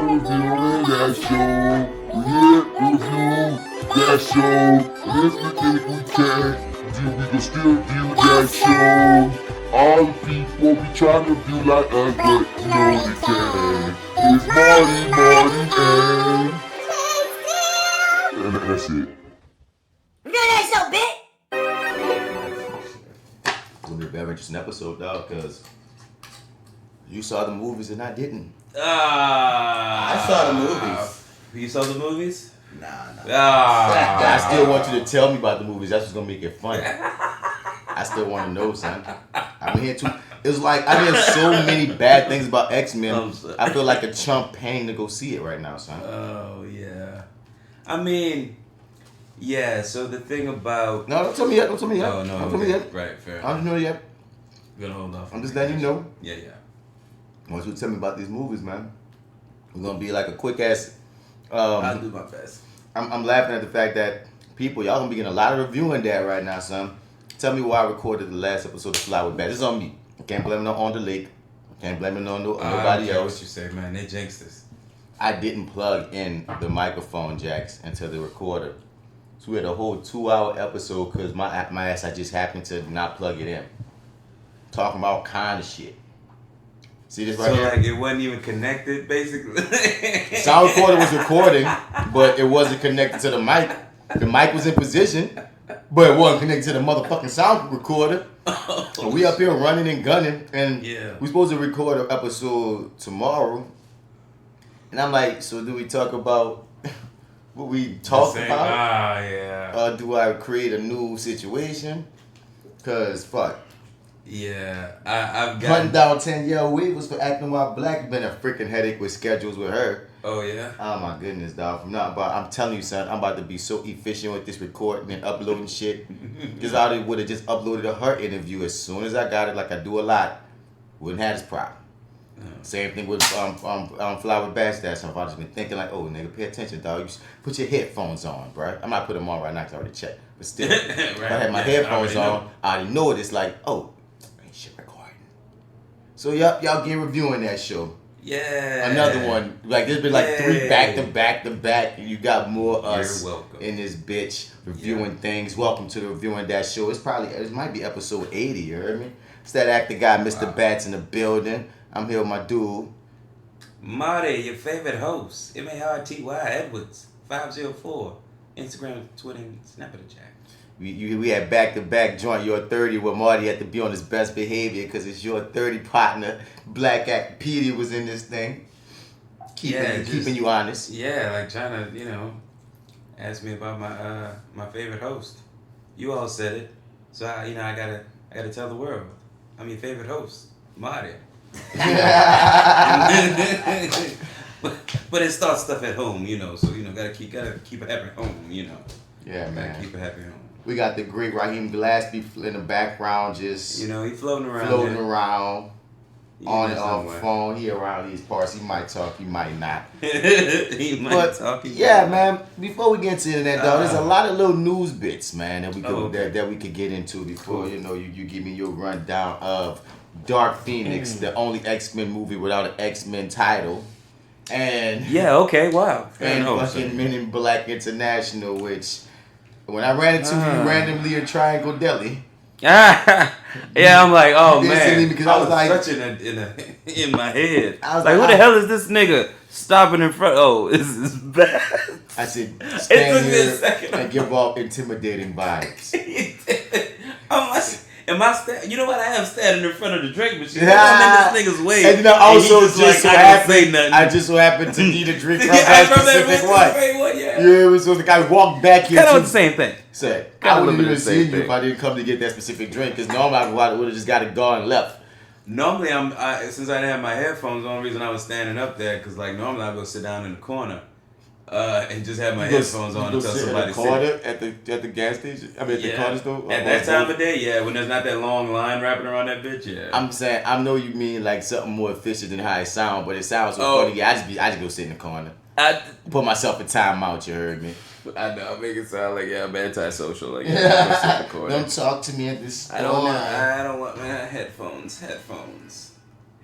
reviewing that show. We here review that show. And if you think we can't, then we can still view that show. All the people be trying to view like us, but you know they can. It's Marty, and that's it. Review that show, bitch! It's gonna be a very interesting episode, dog, because you saw the movies and I didn't. I saw the movies. You saw the movies? Nah. I I still want you to tell me about the movies. That's what's gonna make it fun. I still want to know, son. I'm here too. It's like I hear so many bad things about X-Men. I feel like a chump paying to go see it right now, son. Oh yeah. I mean, yeah. So the thing about No, don't tell me yet. Don't tell me yet. Oh no. Don't tell me yet. Right. Fair. I don't know yet. I'm gonna hold off. I'm just letting you know. Yeah. I want you to tell me about these movies, man. We're gonna be like a quick ass. I'll do my best. I'm laughing at the fact that y'all gonna be getting a lot of reviewing that right now, son. Tell me why I recorded the last episode of FlyWithBats. It's on me. I can't blame it on the lake. I can't blame it on nobody else. What you say, man? They jinxed us. I didn't plug in the microphone jacks into the recorder. So we had a whole 2-hour episode because my ass, I just happened to not plug it in. Talking about all kind of shit. See this right so here? like it wasn't even connected, basically. The sound recorder was recording, but it wasn't connected to the mic. The mic was in position, but it wasn't connected to the motherfucking sound recorder. So we up here running and gunning, and we supposed to record an episode tomorrow. And I'm like, so do we talk about what we talked about? Yeah. Do I create a new situation? Cause fuck. Yeah, I've got Hunting down 10-year-old Weavers for acting while black. Been a freaking headache with schedules with her. Oh yeah. Oh my goodness, dog. I'm telling you, son, I'm about to be so efficient with this recording and uploading shit. Because I would have just uploaded her interview as soon as I got it, like I do a lot. Wouldn't have this problem. Same thing with FlyWithBats. That's I've just been thinking like, oh nigga, pay attention, dog. You put your headphones on, bro. I might put them on right now because I already checked. But still, right. if I had my headphones on, I already know it. It's like, oh, ain't shit recording. So y'all get reviewing that show. Yeah. Another one. Like there's been like 3 back to back. You got more us in this bitch reviewing things. Welcome to the Reviewing Dat Show. It might be episode 80, you heard me? It's that actor guy, Mr. Bats in the building. I'm here with my dude. Marty, your favorite host. MartyEdwards 504. Instagram, Twitter, and Snapchat. We had back-to-back joint Your30 where Marty had to be on his best behavior because it's Your30 partner. Black Act Petey was in this thing. Keeping you honest. Yeah, like trying to, ask me about my favorite host. You all said it. So I gotta tell the world. I'm your favorite host, Marty. But it starts stuff at home, so gotta keep it happy home, Yeah, man. Gotta keep it happy home. We got the great Raheem Gillespie in the background, just he floating around. On and off phone. He around these parts. He might talk, he might not. Man, before we get into that, dog, there's a lot of little news bits, man, that we could get into before you give me your rundown of Dark Phoenix, the only X-Men movie without an X-Men title. And wow. And fucking Men in Black International, which when I ran into you randomly in Triangle Deli. I'm like, oh man, because I was like, such in my head. I was like, who the hell is this nigga stopping in front? Oh, this is bad. I said, stand here and give off intimidating vibes. I'm like, am I you know what? I am standing in front of the drink machine. Yeah. I'm in this nigga's way. And also I just so happened to need a drink from that specific one. Yeah, so the guy walked back here. Kind of the same thing. Said, I wouldn't even see you if I didn't come to get that specific drink. Because normally I would have just got it gone and left. Normally, since I didn't have my headphones, the only reason I was standing up there, because normally I go sit down in the corner and just have my headphones on until somebody sit. At the gas station? I mean, at the corner store? At that time of day, when there's not that long line wrapping around that bitch, I'm saying, I know you mean like something more efficient than how it sounds, but it sounds so funny. I just go sit in the corner. Put myself in timeout, you heard me. I know, make it sound like I'm antisocial. Like, don't talk to me at this store. I don't want headphones.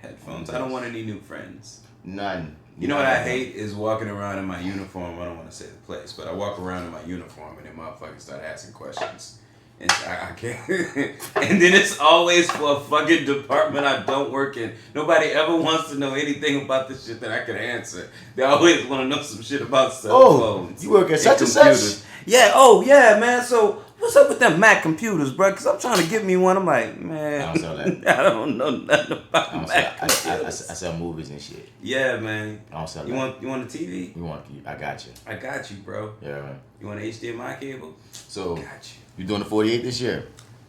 headphones. I don't want any new friends. None. You know what I hate is walking around in my uniform. I don't want to say the place, but I walk around in my uniform and then motherfuckers start asking questions. And I can't. And then it's always for a fucking department I don't work in. Nobody ever wants to know anything about the shit that I can answer. They always want to know some shit about cell phones. You work at such and such? Yeah, oh yeah, man. So what's up with them Mac computers, bro? Because I'm trying to get me one. I'm like, man, I don't sell that. I don't know nothing about Mac computers. I sell movies and shit. Yeah, man. I don't sell you that. You want a TV? I got you. I got you, bro. Yeah, man. You want an HDMI cable? So, got you. You doing the 48 this year?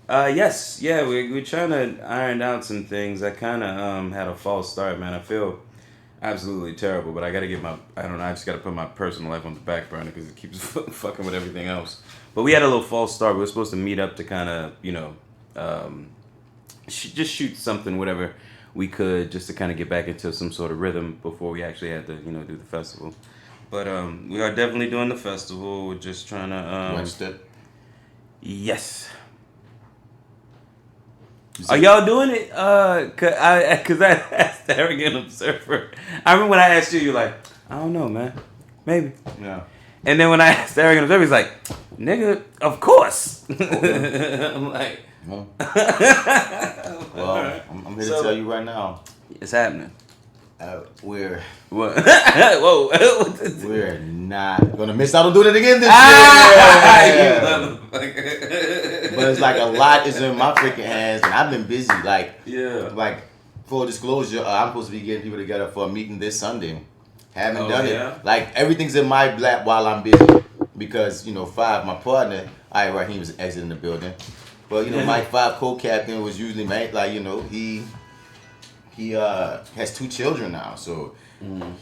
Yes. Yeah, we're trying to iron out some things. I kind of had a false start, man. I feel absolutely terrible, but I got to get I just got to put my personal life on the back burner because it keeps fucking with everything else. But we had a little false start. We were supposed to meet up to kind of, just shoot something, whatever we could, just to kind of get back into some sort of rhythm before we actually had to, do the festival. But we are definitely doing the festival. We're just trying to... Registered? Yes. Are y'all doing it? Cause I asked the Arrogant Observer. I remember when I asked you, you're like, I don't know, man. Maybe. Yeah. And then when I asked the Arrogant Observer, he's like, nigga, of course. I'm like, well, I'm here to tell you right now. It's happening. We're what? Whoa. We're not gonna miss out on doing it again this year. But it's like a lot is in my freaking hands, and I've been busy. Like full disclosure, I'm supposed to be getting people together for a meeting this Sunday. Haven't done it. Like everything's in my lap while I'm busy because Five, my partner, Raheem was exiting the building, but my Five co-captain was usually he has 2 children now, so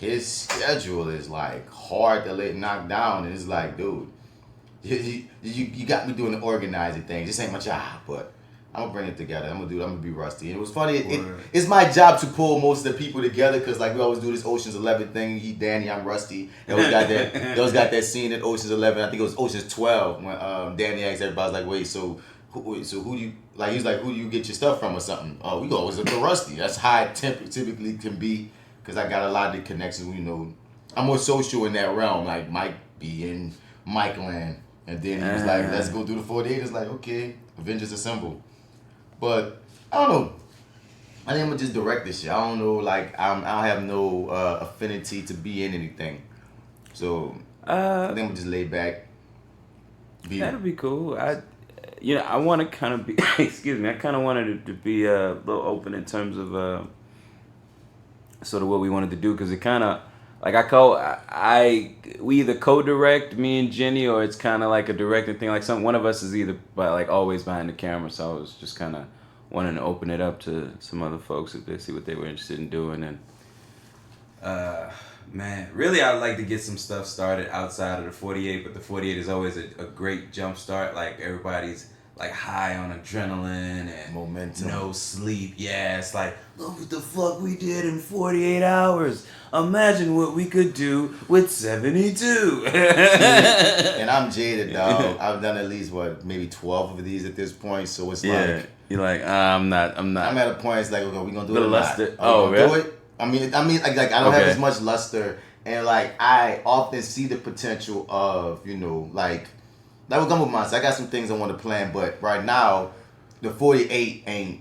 his schedule is like hard to let knock down, and it's like, dude, you got me doing the organizing thing. This ain't my job, but I'm gonna bring it together. I'm gonna be rusty. And it was funny. It's my job to pull most of the people together because like we always do this Ocean's 11 thing. He Danny, I'm Rusty. They always got that scene at Ocean's 11. I think it was Ocean's 12 when Danny asked everybody, like, wait, so who do you like? He's like, who do you get your stuff from or something? Oh, we always look for Rusty. That's how it typically can be because I got a lot of connections. I'm more social in that realm. Like Mike be in Mike land, and then he was like, let's go do the 48. It's like, okay, Avengers Assemble. But I don't know. I think I'm gonna just direct this shit. I don't know. Like I don't have no affinity to be in anything. So I think I'm gonna just lay back. That'll be cool. I want to kind of be. Excuse me. I kind of wanted it to be a little open in terms of sort of what we wanted to do because it kind of like we either co-direct, me and Jenny, or it's kind of like a directing thing. Like one of us is either always behind the camera. So I was just kind of wanting to open it up to some other folks if they see what they were interested in doing. And man, really, I'd like to get some stuff started outside of the 48, but the 48 is always a great jump start. Like everybody's like high on adrenaline and momentum, no sleep. Yeah, it's like, look what the fuck we did in 48 hours. Imagine what we could do with 72. And I'm jaded, dog. I've done at least maybe 12 of these at this point. So it's like you're like, I'm not. I'm at a point. It's like, okay, we gonna do it. Luster. Do it. I mean, like I don't have as much luster, and like I often see the potential of like that will come with mine. So I got some things I want to plan, but right now the 48 ain't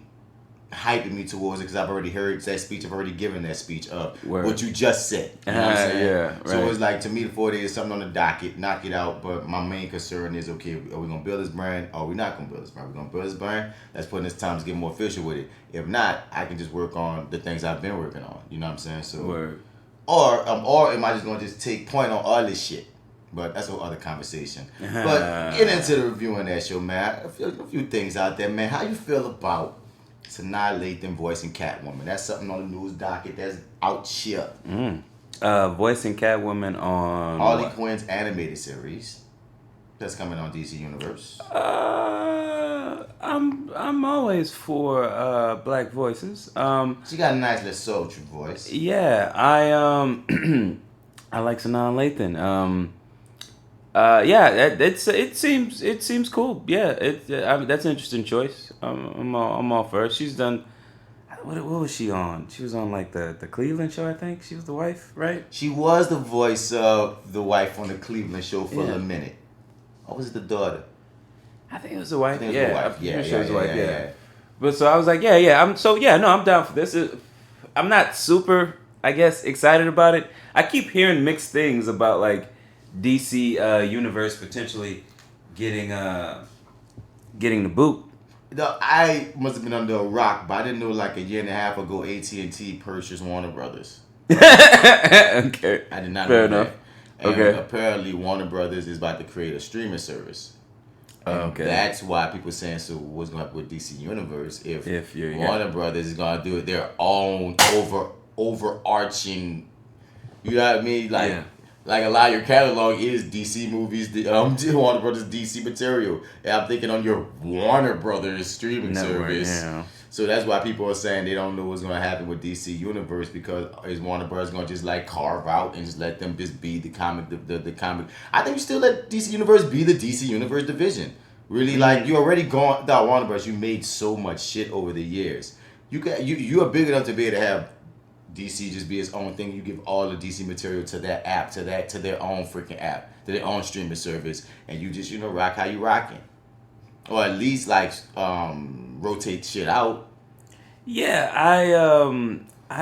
hyping me towards it because I've already heard that speech. I've already given that speech of what you just said. You know what I'm saying? Yeah, right. So it's like, to me, the 48 is something on the docket. Knock it out. But my main concern is, okay, are we gonna build this brand? Or are we not gonna build this brand? We're gonna build this brand. Let's put in this time to get more official with it. If not, I can just work on the things I've been working on. You know what I'm saying? So, or am I just gonna just take point on all this shit? But that's a whole other conversation. But get into the Reviewing That Show, man. A few things out there, man. How you feel about Sinaa Lathan voicing Catwoman? That's something on the news docket that's out here. Voicing Catwoman on Harley Quinn's animated series that's coming on DC Universe. I'm always for black voices. She got a nice little sultry voice. Yeah, I like Sinaa Lathan. It seems cool. Yeah, that's an interesting choice. I'm all for her. She's done. what was she on? She was on like the Cleveland show, I think. She was the wife, right? She was the voice of the wife on the Cleveland show for a minute. Or was it the daughter? I think it was the wife. I think Yeah, it was the wife. I'm pretty sure it was the wife. Yeah. But so I was like, I'm down for this. I'm not super, I guess, excited about it. I keep hearing mixed things about like DC Universe potentially getting the boot. No, I must have been under a rock, but I didn't know like a year and a half ago AT&T purchased Warner Brothers. Okay. I did not Fair know enough. that. And Okay. apparently Warner Brothers is about to create a streaming service. Okay. That's why people are saying, so what's going to happen with DC Universe if you're Warner Brothers is going to do their own overarching, you know what I mean? Like a lot of your catalog is DC movies, Warner Brothers DC material. And I'm thinking on your Warner Brothers streaming service. Yeah. So that's why people are saying they don't know what's going to happen with DC Universe, because is Warner Brothers going to just like carve out and just let them just be the comic, the comic. I think you still let DC Universe be the DC Universe division. Really, like you already gone, Warner Brothers, you made so much shit over the years. You are big enough to be able to have DC just be its own thing. You give all the DC material to that app, to their own freaking app, to their own streaming service, and you just rock how you rocking, or at least like rotate shit out. Yeah, I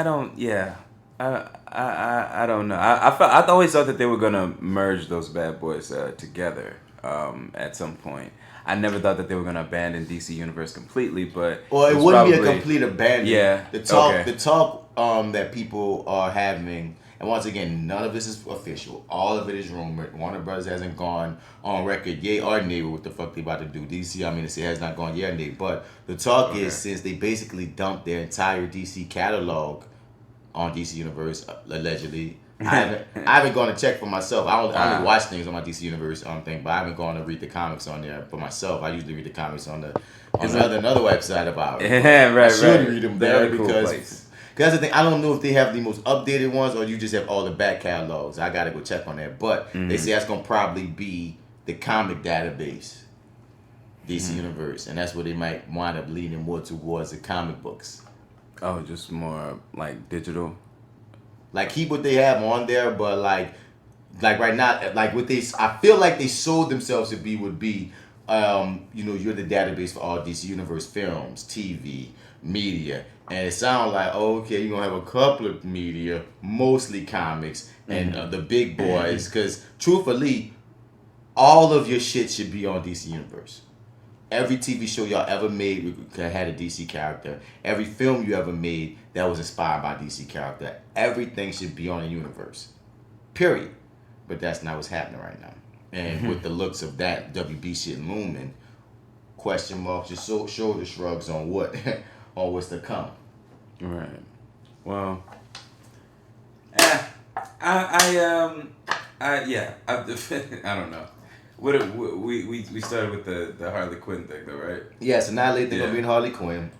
don't. Yeah, I don't know. I always thought that they were gonna merge those bad boys together at some point. I never thought that they were gonna abandon DC Universe completely, but well, it wouldn't be a complete abandon. Yeah, the talk that people are having, and once again, none of this is official. All of it is rumored. Warner Brothers hasn't gone on record, yay or nay, what the fuck they about to do. DC, I mean, it has not gone yay or nay, but the talk is, since they basically dumped their entire DC catalog on DC Universe, allegedly. I haven't gone to check for myself. I only watch things on my DC Universe thing, but I haven't gone to read the comics on there for myself. I usually read the comics on another website about it. Yeah, right. I should read them there Very because cool that's the thing. I don't know if they have the most updated ones or you just have all the back catalogs. I gotta go check on that. But they say that's gonna probably be the comic database, DC Universe, and that's where they might wind up leaning more towards the comic books. Oh, just more like digital. Like keep what they have on there, but like right now, like what I feel like they sold themselves to be would be, you're the database for all DC Universe films, TV, media, and it sounds like okay, you're gonna have a couple of media, mostly comics, and the big boys, because truthfully, all of your shit should be on DC Universe. Every TV show y'all ever made had a DC character. Every film you ever made that was inspired by DC character. Everything should be on a universe. Period. But that's not what's happening right now. And with the looks of that WB shit looming, question marks, just shoulder shrugs on what's to come. Right. Well, I don't know. We started with the Harley Quinn thing though, right? Yeah, so now they're gonna be in Harley Quinn.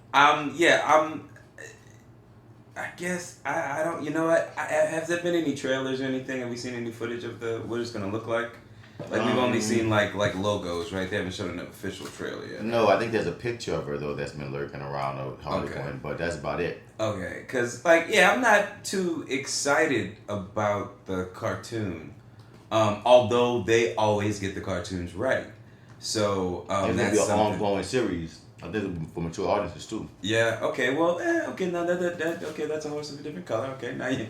I guess I don't. You know what? Has there been any trailers or anything? Have we seen any footage of what it's gonna look like? Like we've only seen like logos, right? They haven't shown an official trailer yet. No, I think there's a picture of her though that's been lurking around of Harley Quinn, but that's about it. Okay, because I'm not too excited about the cartoon. Although they always get the cartoons right, so it's gonna be an ongoing series. I think it'll be for mature audiences too. Yeah. Okay. Well. Okay. Now that okay, that's a horse of a different color. Okay. Now you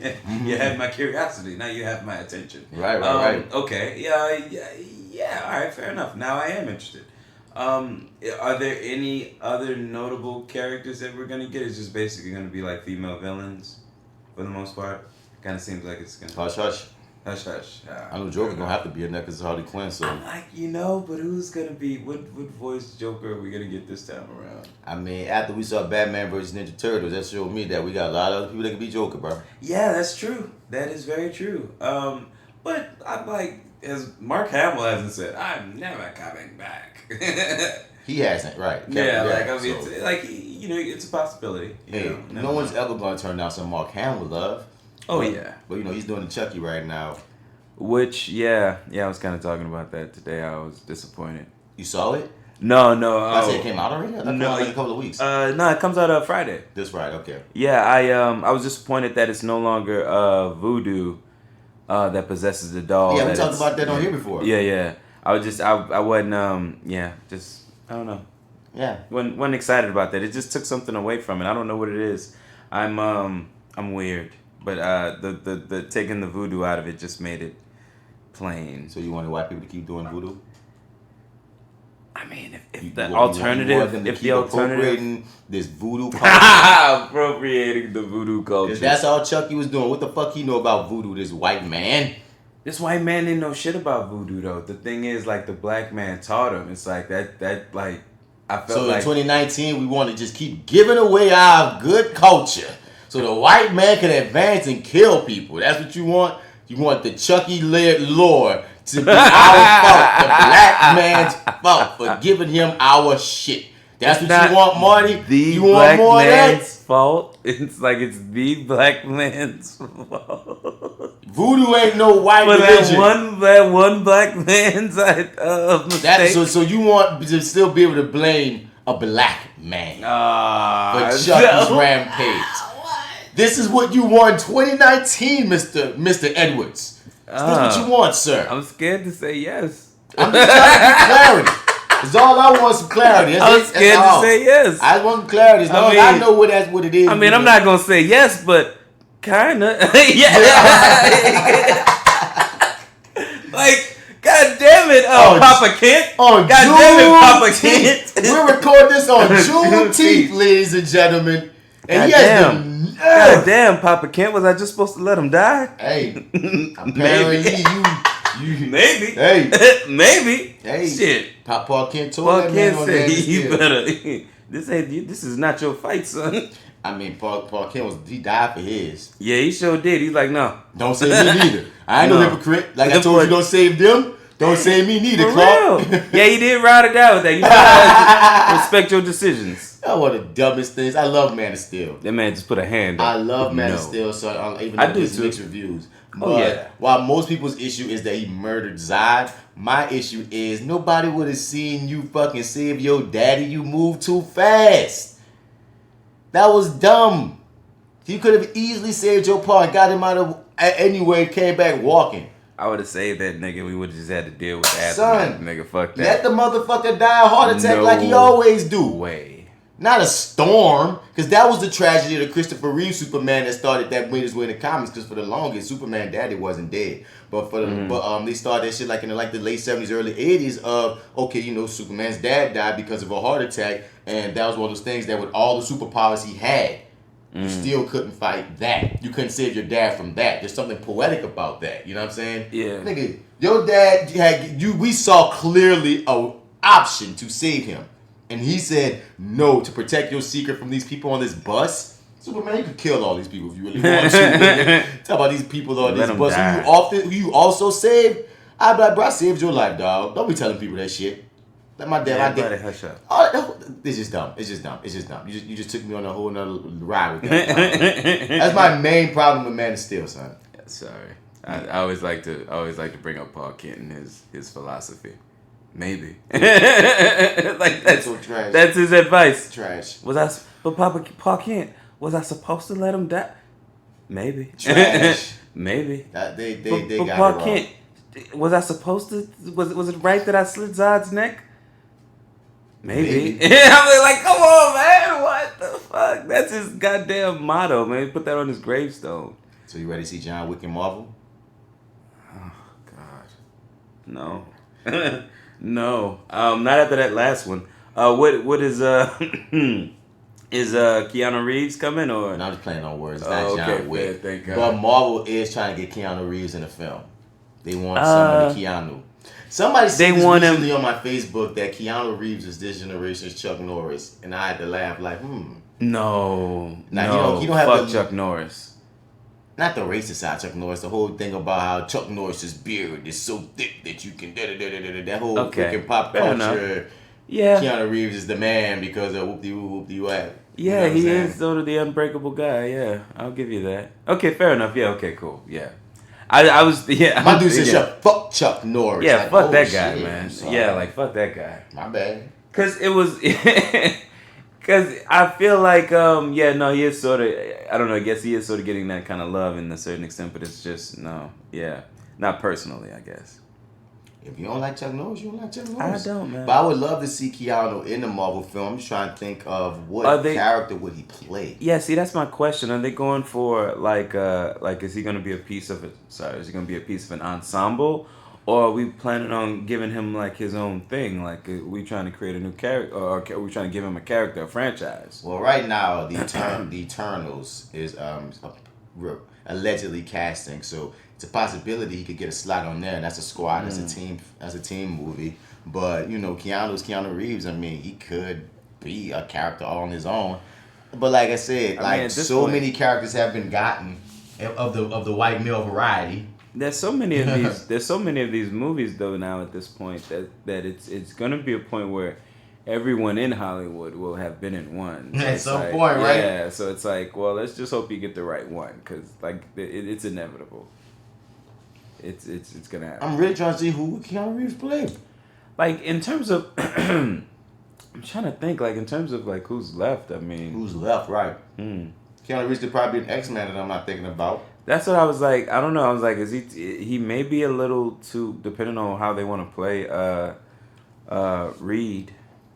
have my curiosity. Now you have my attention. Right. Okay. Yeah. All right. Fair enough. Now I am interested. Are there any other notable characters that we're gonna get? It's just basically gonna be like female villains, for the most part. Kind of seems like it's gonna. Hush, hush. Hush, hush. I know Joker's gonna have to be in there because it's Harley Quinn. So I'm like, but who's gonna be? What voice Joker are we gonna get this time around? I mean, after we saw Batman vs Ninja Turtles, that showed me that we got a lot of other people that can be Joker, bro. Yeah, that's true. That is very true. But I'm like, as Mark Hamill hasn't said, I'm never coming back. He hasn't, right? It's a possibility. No one's ever gonna turn down some Mark Hamill love. Yeah. But he's doing the Chucky right now. Which, I was kind of talking about that today. I was disappointed. You saw it? No. I said it came out already? I thought it came out like a couple of weeks. No, it comes out Friday. This Friday, okay. Yeah, I was disappointed that it's no longer voodoo that possesses the doll. Yeah, we talked about that on here before. Yeah. I wasn't I don't know. Yeah. Wasn't excited about that. It just took something away from it. I don't know what it is. I'm weird. But the taking the voodoo out of it just made it plain. So you wanted white people to keep doing voodoo? I mean, if the alternative, appropriating this voodoo culture, appropriating the voodoo culture, that's all Chucky was doing. What the fuck he know about voodoo? This white man. This white man didn't know shit about voodoo though. The thing is, like, the black man taught him. It's like that like I felt so like in 2019 we want to just keep giving away our good culture so the white man can advance and kill people. That's what you want. You want the Chucky-led lore to be our fault, the black man's fault for giving him our shit. That's what you want, Marty? You want more of that? Fault. It's like it's the black man's fault. Voodoo ain't no white religion. That one black man's mistake. So you want to still be able to blame a black man for Chucky's rampage. This is what you want in 2019, Mr. Edwards. This is what you want, sir. I'm scared to say yes. I'm just trying to get clarity. That's all I want, some clarity. I'm scared to say yes. I want some clarity. As long as I know what it is. I mean, I'm not going to say yes, but kind of. Yeah. Like, God damn it, Papa Kent. God damn it, Papa Kent. We're recording this on Juneteenth, ladies and gentlemen. And God damn, Papa Kent, was I just supposed to let him die? Hey, apparently you maybe. Hey, maybe. Hey, shit. Paul Kent told that man on said, that you better. This is not your fight, son. I mean, Paul Kent he died for his. Yeah, he sure did. He's like, no, don't save me neither. I ain't no hypocrite. Like I told you, don't save them. Don't save me neither, Clark. Yeah, he did ride or die with that. You gotta respect your decisions. That's one of the dumbest things. I love Man of Steel. That man just put a hand up. I love Man of Steel, so even though there's mixed reviews. But while most people's issue is that he murdered Zod, my issue is nobody would have seen you fucking save your daddy. You moved too fast. That was dumb. You could have easily saved your pa and got him out of anyway and came back walking. I would have saved that nigga. We would have just had to deal with that. Son, nigga, fuck that. Let the motherfucker die a heart attack like he always do. Way. Not a storm, because that was the tragedy of the Christopher Reeve Superman that started that made his way in the comics. Because for the longest, Superman daddy wasn't dead, but they started that shit like in the late 70s, early 80s of Superman's dad died because of a heart attack, and that was one of those things that with all the superpowers he had, you still couldn't fight that. You couldn't save your dad from that. There's something poetic about that. You know what I'm saying? Yeah. Nigga, your dad we saw clearly a option to save him. And he said, no, to protect your secret from these people on this bus. Superman, you could kill all these people if you really want to. Talk about these people on this bus who you also saved. I'd be like, bro, I saved your life, dog. Don't be telling people that shit. Let my dad. Hush up. It's just dumb. It's just dumb. You just took me on a whole nother ride with that. That's my main problem with Man of Steel, son. Yeah, sorry. I always like to bring up Paul Kent and his philosophy. Maybe. Like that's so trash. That's his advice. Trash. But Paul Kent, was I supposed to let him die? Maybe. Trash. Maybe. They but got Paul it wrong. Kent, was I supposed to? Was it right that I slit Zod's neck? Maybe. I'm like, come on, man. What the fuck? That's his goddamn motto, man. Put that on his gravestone. So you ready to see John Wick in Marvel? Oh God. No. No. Not after that last one. What is is Keanu Reeves coming or? No, I'm just playing on words. It's not John Wick. Man, thank God. But Marvel is trying to get Keanu Reeves in a film. They want some of the Keanu. Somebody said this recently on my Facebook that Keanu Reeves is this generation's Chuck Norris, and I had to laugh like, No. Now, you don't have Chuck Norris. Not the racist side Chuck Norris. The whole thing about how Chuck Norris's beard is so thick that you can that whole freaking pop culture. Yeah. Keanu Reeves is the man because of whoop-de-whoop. Yeah, he is sort of the unbreakable guy. Yeah, I'll give you that. Okay, fair enough. Yeah, okay, cool. Yeah. I was, yeah. My dude said, fuck Chuck Norris. Yeah, like, fuck that guy, man. Sorry. Yeah, like, fuck that guy. My bad. Cause it was, cause I feel like he is sort of, I don't know, I guess he is sort of getting that kind of love in a certain extent, but it's just not personally, I guess. If you don't like Chuck Norris, you don't like Chuck I Norris. don't, man. But I would love to see Keanu in the Marvel film. I'm just trying to think of what character would he play. Yeah, see, that's my question. Are they going for like is he going to be a piece of it? Sorry, is he going to be a piece of an ensemble, or are we planning on giving him like his own thing? Like, are we trying to create a new character, or are we trying to give him a character, a franchise? Well, right now the Eternals is allegedly casting, so it's a possibility he could get a slot on there, and that's a squad, that's a team movie. But Keanu's Keanu Reeves. I mean, he could be a character all on his own. But like I said, many characters have been gotten of the white male variety. There's so many of these. There's so many of these movies though now at this point that it's gonna be a point where everyone in Hollywood will have been in one. So at some point, right? Yeah. So it's like, well, let's just hope you get the right one, because like it's inevitable. It's gonna happen. I'm really trying to see who Keanu Reeves played. Like in terms of, I'm trying to think. Like in terms of like who's left. I mean, who's left? Right. Keanu Reeves could probably be an X-Man that I'm not thinking about. That's what I was like. I don't know. I was like, is he may be a little too, depending on how they want to play. Reed.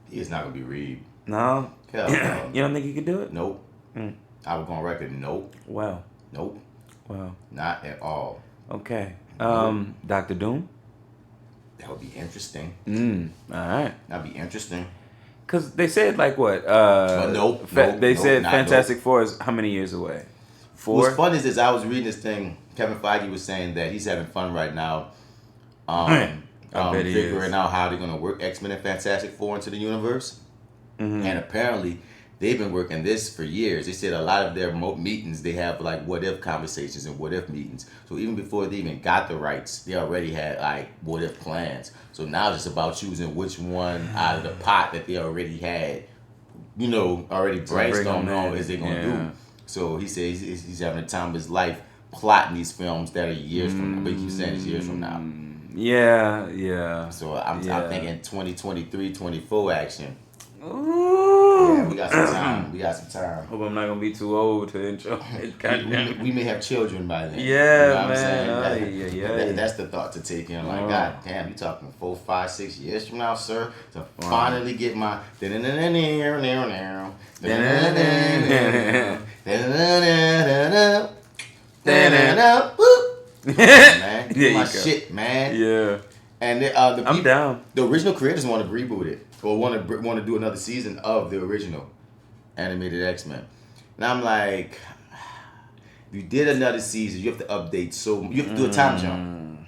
He is not gonna be Reed. No. Hell no. You don't think he could do it? Nope. I was on record. Nope. Well. Nope. Well. Not at all. Okay. Dr. Doom. That would be interesting. All right. That'd be interesting. Cause they said like what? Nope. They said Fantastic Four is how many years away? 4. What's funny is I was reading this thing. Kevin Feige was saying that he's having fun right now. Figuring out how they're gonna work X-Men and Fantastic Four into the universe. And apparently they've been working this for years. They said a lot of their meetings, they have like what if conversations and what if meetings. So even before they even got the rights, they already had like what if plans. So now it's just about choosing which one out of the pot that they already had, already brainstormed on is they gonna do. So he says he's having the time of his life plotting these films that are years from now. But he keeps saying it's years from now. Yeah. So I'm thinking 2023, 24 action. Ooh. Yeah, we got some time. Hope I'm not gonna be too old to enjoy it. We may have children by then. Yeah, man. That's the thought to take in. Like, God damn, you talking 4, 5, 6 years from now, sir, to finally get my. Man, my shit, man. Yeah. And I'm down. The original creators want to reboot it or want to do another season of the original animated X-Men. And I'm like, if you did another season, you have to update. So you have to do a time jump.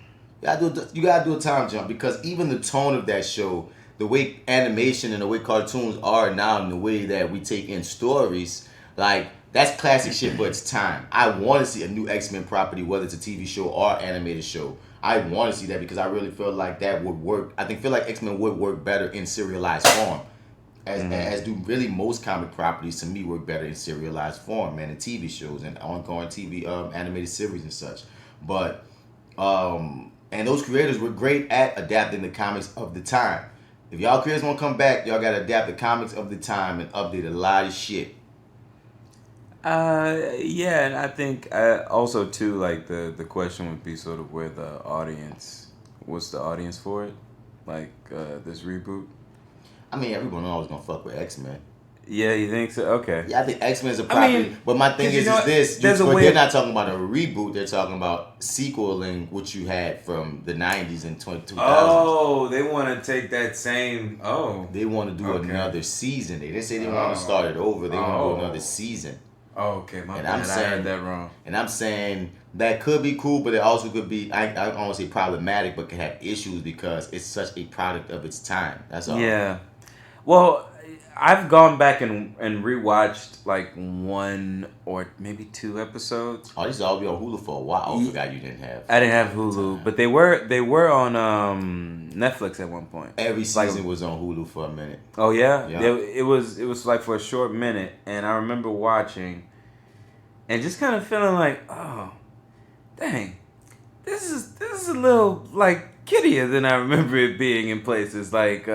You gotta do a time jump, because even the tone of that show, the way animation and the way cartoons are now, and the way that we take in stories, like, that's classic shit for its time. I want to see a new X-Men property, whether it's a TV show or animated show. I want to see that because I really feel like that would work. feel like X-Men would work better in serialized form. As do really most comic properties, to me, work better in serialized form, man, in TV shows and ongoing TV animated series and such. But, and those creators were great at adapting the comics of the time. If y'all creators want to come back, y'all got to adapt the comics of the time and update a lot of shit. Yeah, and I think also too, like the question would be sort of what's the audience for it, like this reboot. I mean, everyone always gonna fuck with X-Men. Yeah, you think so? Okay. Yeah, I think X-Men is a property. But my thing is this: they're not talking about a reboot. They're talking about sequeling what you had from the '90s and 2000s. Oh, they want to take that same. Oh, they want to do another season. They didn't say they want to start it over. They want to do another season. Oh, okay, my bad. I heard that wrong. And I'm saying that could be cool, but it also could be, I don't want to say problematic, but could have issues because it's such a product of its time. That's all. Yeah. Well, I've gone back and rewatched like 1 or maybe 2 episodes. Oh, these all be on Hulu for a while. I forgot you didn't have. I didn't have Hulu, but they were on Netflix at one point. Every season was on Hulu for a minute. Oh yeah? It was like for a short minute, and I remember watching and just kind of feeling like, oh, dang, this is a little like kiddier than I remember it being in places. Like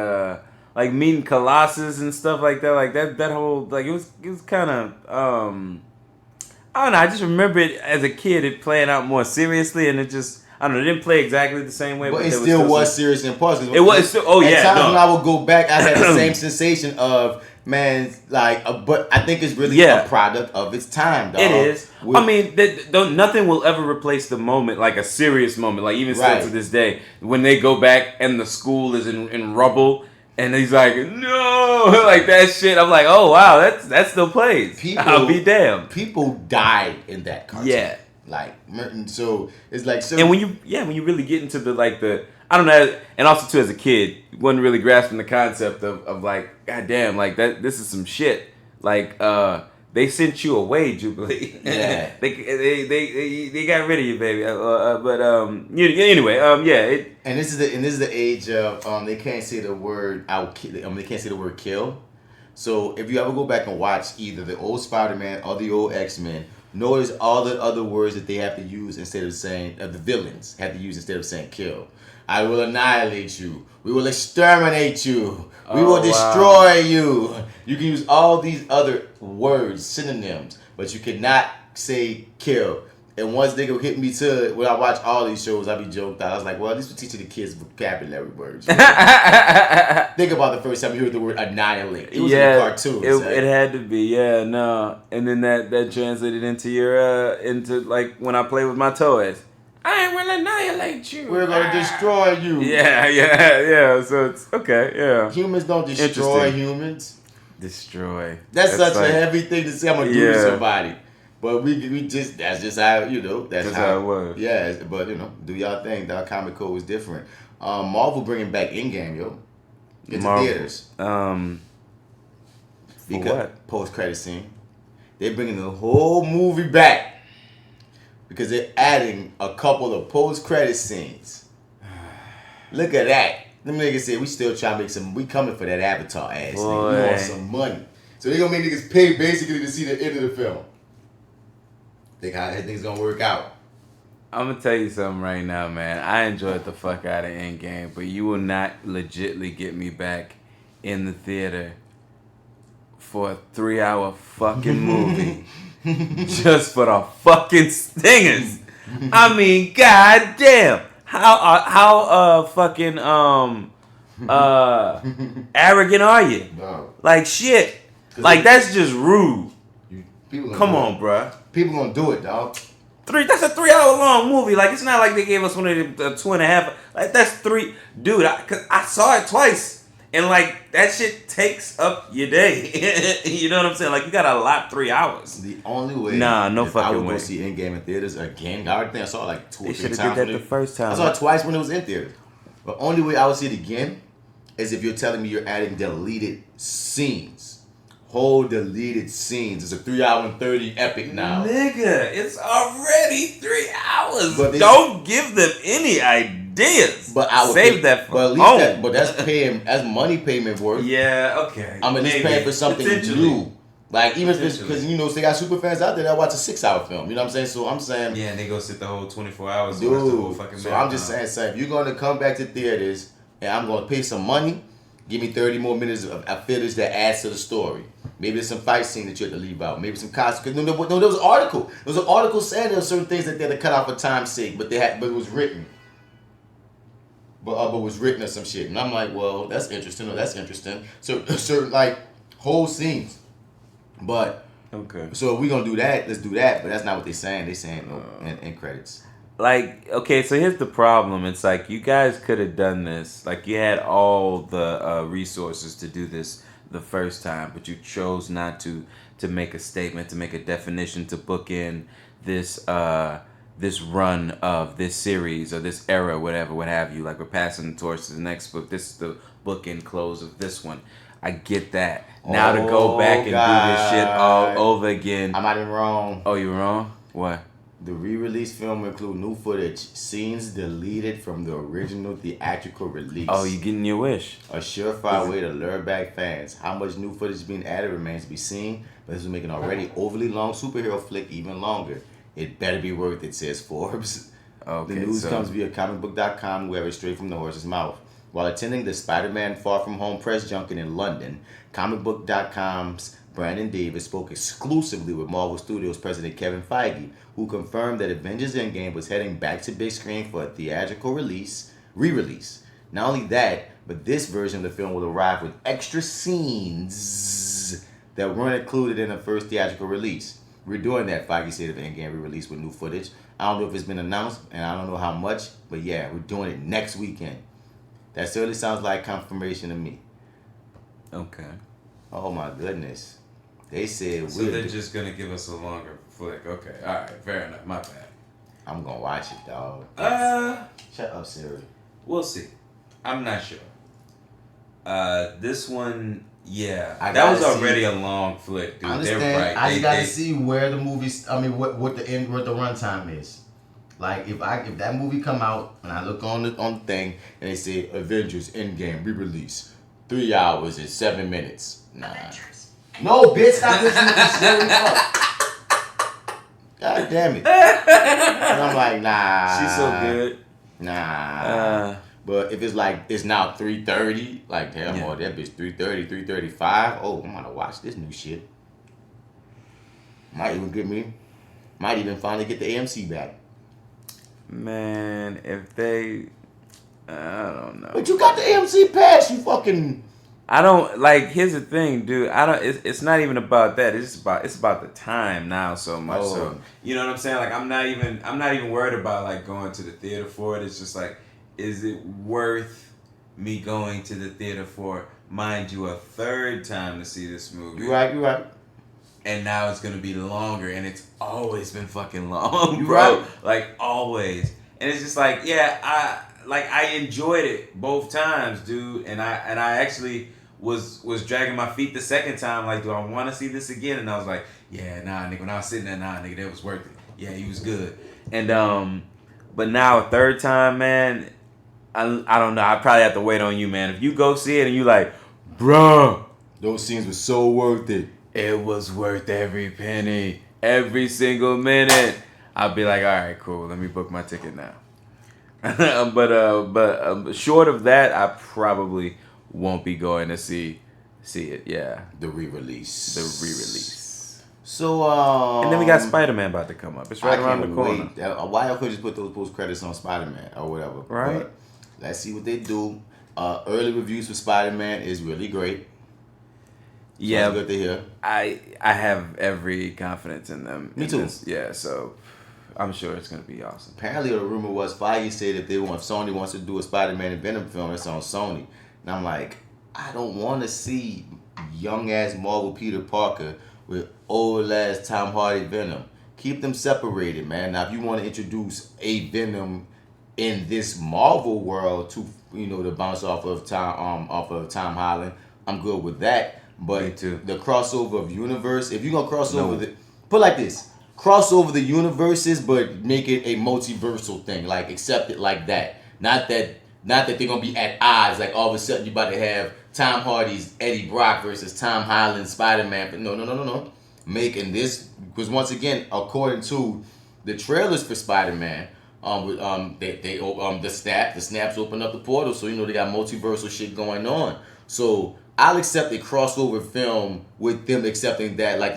like meeting Colossus and stuff like that. Like that whole like it was kind of I don't know. I just remember it as a kid, it playing out more seriously, and it just I don't know. It didn't play exactly the same way, but it still was serious and positive. It was still. Oh yeah. At times when I would go back, I had the same sensation of. Man, like, but I think it's really a product of its time, dog. It is. I mean, nothing will ever replace the moment, like a serious moment, like even still to this day, when they go back and the school is in rubble, and he's like, no, like that shit. I'm like, oh wow, that still plays. I'll be damned. People died in that cartoon. Yeah. Like, so it's like, so. And when you really get into the I don't know, and also too as a kid, wasn't really grasping the concept of like, goddamn, like that. This is some shit. Like, they sent you away, Jubilee. Yeah. they got rid of you, baby. Anyway, yeah. And this is the age of they can't say the word they can't say the word kill. So if you ever go back and watch either the old Spider-Man or the old X-Men, notice all the other words that they have to use instead of saying the villains have to use instead of saying kill. I will annihilate you. We will exterminate you. We will destroy you. You can use all these other words, synonyms, but you cannot say kill. And once they go hit me to when I watch all these shows, I be joked out. I was like, well, at least we're teaching the kids vocabulary words. Think about the first time you heard the word annihilate. It was in a cartoon. It had to be, no. And then that translated into your into like when I play with my toys. I will annihilate you. We're gonna destroy you. Yeah. So it's okay. Yeah. Humans don't destroy humans. Destroy. That's such a heavy thing to say. I'm gonna do to somebody. But we just that's just how that's how it was. Yeah, but do y'all thing. The comic code was different. Marvel bringing back Endgame, into theaters. Because what? Post credit scene. They're bringing the whole movie back. Because they're adding a couple of post-credit scenes. Look at that. Them niggas said we still trying to make some. We coming for that Avatar ass. Nigga. We want some money. So they gonna make niggas pay basically to see the end of the film. Think how that thing's gonna work out. I'm gonna tell you something right now, man. I enjoyed the fuck out of Endgame, but you will not legitly get me back in the theater for a 3-hour fucking movie. Just for the fucking stingers. I mean, goddamn. How fucking arrogant are you? No. Like shit. Like that's just rude. Come on, bruh. People gonna do it, dog. That's a 3-hour long movie. Like it's not like they gave us one of the 2.5. Like that's 3. Dude, I saw it twice. And like that shit takes up your day. You know what I'm saying? Like you got to allot 3 hours. The only way. No fucking way. I would go see Endgame in theaters again. I think I saw it like 2 or 3 times. They should have did that the first time. I saw it twice when it was in theaters. The only way I would see it again is if you're telling me you're adding deleted scenes. Whole deleted scenes. It's a 3-hour and 30 epic now. Nigga, it's already 3 hours. But don't give them any ideas. But I would save that for at least but that's paying as money payment worth. Yeah, okay. I'm at least paying for something new. Like even if it's because they got super fans out there that watch a 6-hour film. You know what I'm saying? So I'm saying and they go sit the whole 24 hours. Dude, watch the whole fucking so I'm just saying, if you're gonna come back to theaters and I'm gonna pay some money, give me 30 more minutes of footage that adds to the story. Maybe there's some fight scene that you have to leave out. Maybe some costume. No, there was an article. There was an article saying there were certain things that they had to cut out for time's sake, but it was written. But was written or some shit. And I'm like, well, that's interesting. Or that's interesting. So certain like whole scenes. But okay. So if we gonna do that, let's do that. But that's not what they're saying. They're saying no end credits. Like, okay, so here's the problem. It's like you guys could have done this. Like you had all the resources to do this the first time, but you chose not to make a statement, to make a definition, to book in this this run of this series or this era, whatever, what have you. Like we're passing the torch to the next book. This is the bookend close of this one. I get that. Now to go back and do this shit all over again. I might have been wrong. Oh, you wrong? What? The re-release film will include new footage, scenes deleted from the original theatrical release. Oh, you getting your wish. A surefire way to lure back fans. How much new footage is being added remains to be seen, but this will make an already overly long superhero flick even longer. It better be worth it, says Forbes. Okay, the news comes via comicbook.com, where it's straight from the horse's mouth. While attending the Spider-Man Far From Home press junket in London, comicbook.com's Brandon Davis spoke exclusively with Marvel Studios president Kevin Feige, who confirmed that Avengers Endgame was heading back to big screen for a theatrical re-release. Not only that, but this version of the film will arrive with extra scenes that weren't included in the first theatrical release. We're doing that, Feige said of Endgame re-release with new footage. I don't know if it's been announced, and I don't know how much, but yeah, we're doing it next weekend. That certainly sounds like confirmation to me. Okay. Oh my goodness. They said so they're just gonna give us a longer flick. Okay, all right, fair enough. My bad. I'm gonna watch it, dog. Shut up, Siri. We'll see. I'm not sure. This one, yeah, that was already a long flick, dude. I understand. They're right. I just gotta see where the movie's. I mean, what the runtime is. Like if that movie come out and I look on the thing and they say Avengers Endgame re-release 3 hours and 7 minutes. Nah. No, bitch, stop listening to Siri. God damn it. And I'm like, nah. She's so good. Nah. But if it's like, it's now 3:30, like, damn, yeah. That bitch 3:30, 3:35. Oh, I'm gonna watch this new shit. Might even finally get the AMC back. Man, if they, I don't know. But you got the AMC pass, you fucking. I don't like. Here's the thing, dude. I don't. It's not even about that. It's about the time now so much. Oh. So you know what I'm saying? Like I'm not even worried about like going to the theater for it. It's just like, is it worth me going to the theater for, mind you, a third time to see this movie? You right. And now it's gonna be longer, and it's always been fucking long, you bro. Right. Like always. And it's just like, yeah, I enjoyed it both times, dude. And I actually was dragging my feet the second time. Like, do I want to see this again? And I was like, yeah, nah, nigga. When I was sitting there, nah, nigga, that was worth it. Yeah, he was good. And but now a third time, man, I don't know. I probably have to wait on you, man. If you go see it and you like, bruh, those scenes were so worth it. It was worth every penny, every single minute. I'll be like, all right, cool. Let me book my ticket now. but short of that, I probably won't be going to see it. Yeah, the re-release. So and then we got Spider-Man about to come up. It's right around the corner. Why y'all couldn't just put those post credits on Spider-Man or whatever? Right. But let's see what they do. Early reviews for Spider-Man is really great. Yeah, good to hear. I have every confidence in them. Me too. Yeah, so I'm sure it's gonna be awesome. Apparently, the rumor was Feige said if Sony wants to do a Spider-Man and Venom film, it's on Sony. And I'm like, I don't want to see young ass Marvel Peter Parker with old ass Tom Hardy Venom. Keep them separated, man. Now, if you want to introduce a Venom in this Marvel world to to bounce off of Tom Holland, I'm good with that. But the crossover of universe, if you're gonna cross over put it like this, cross over the universes, but make it a multiversal thing. Like accept it like that. Not that they're gonna be at odds. Like all of a sudden you about to have Tom Hardy's Eddie Brock versus Tom Holland's Spider-Man. But no. Making this, because once again, according to the trailers for Spider-Man, the snaps open up the portal, so they got multiversal shit going on. So I'll accept a crossover film with them accepting that, like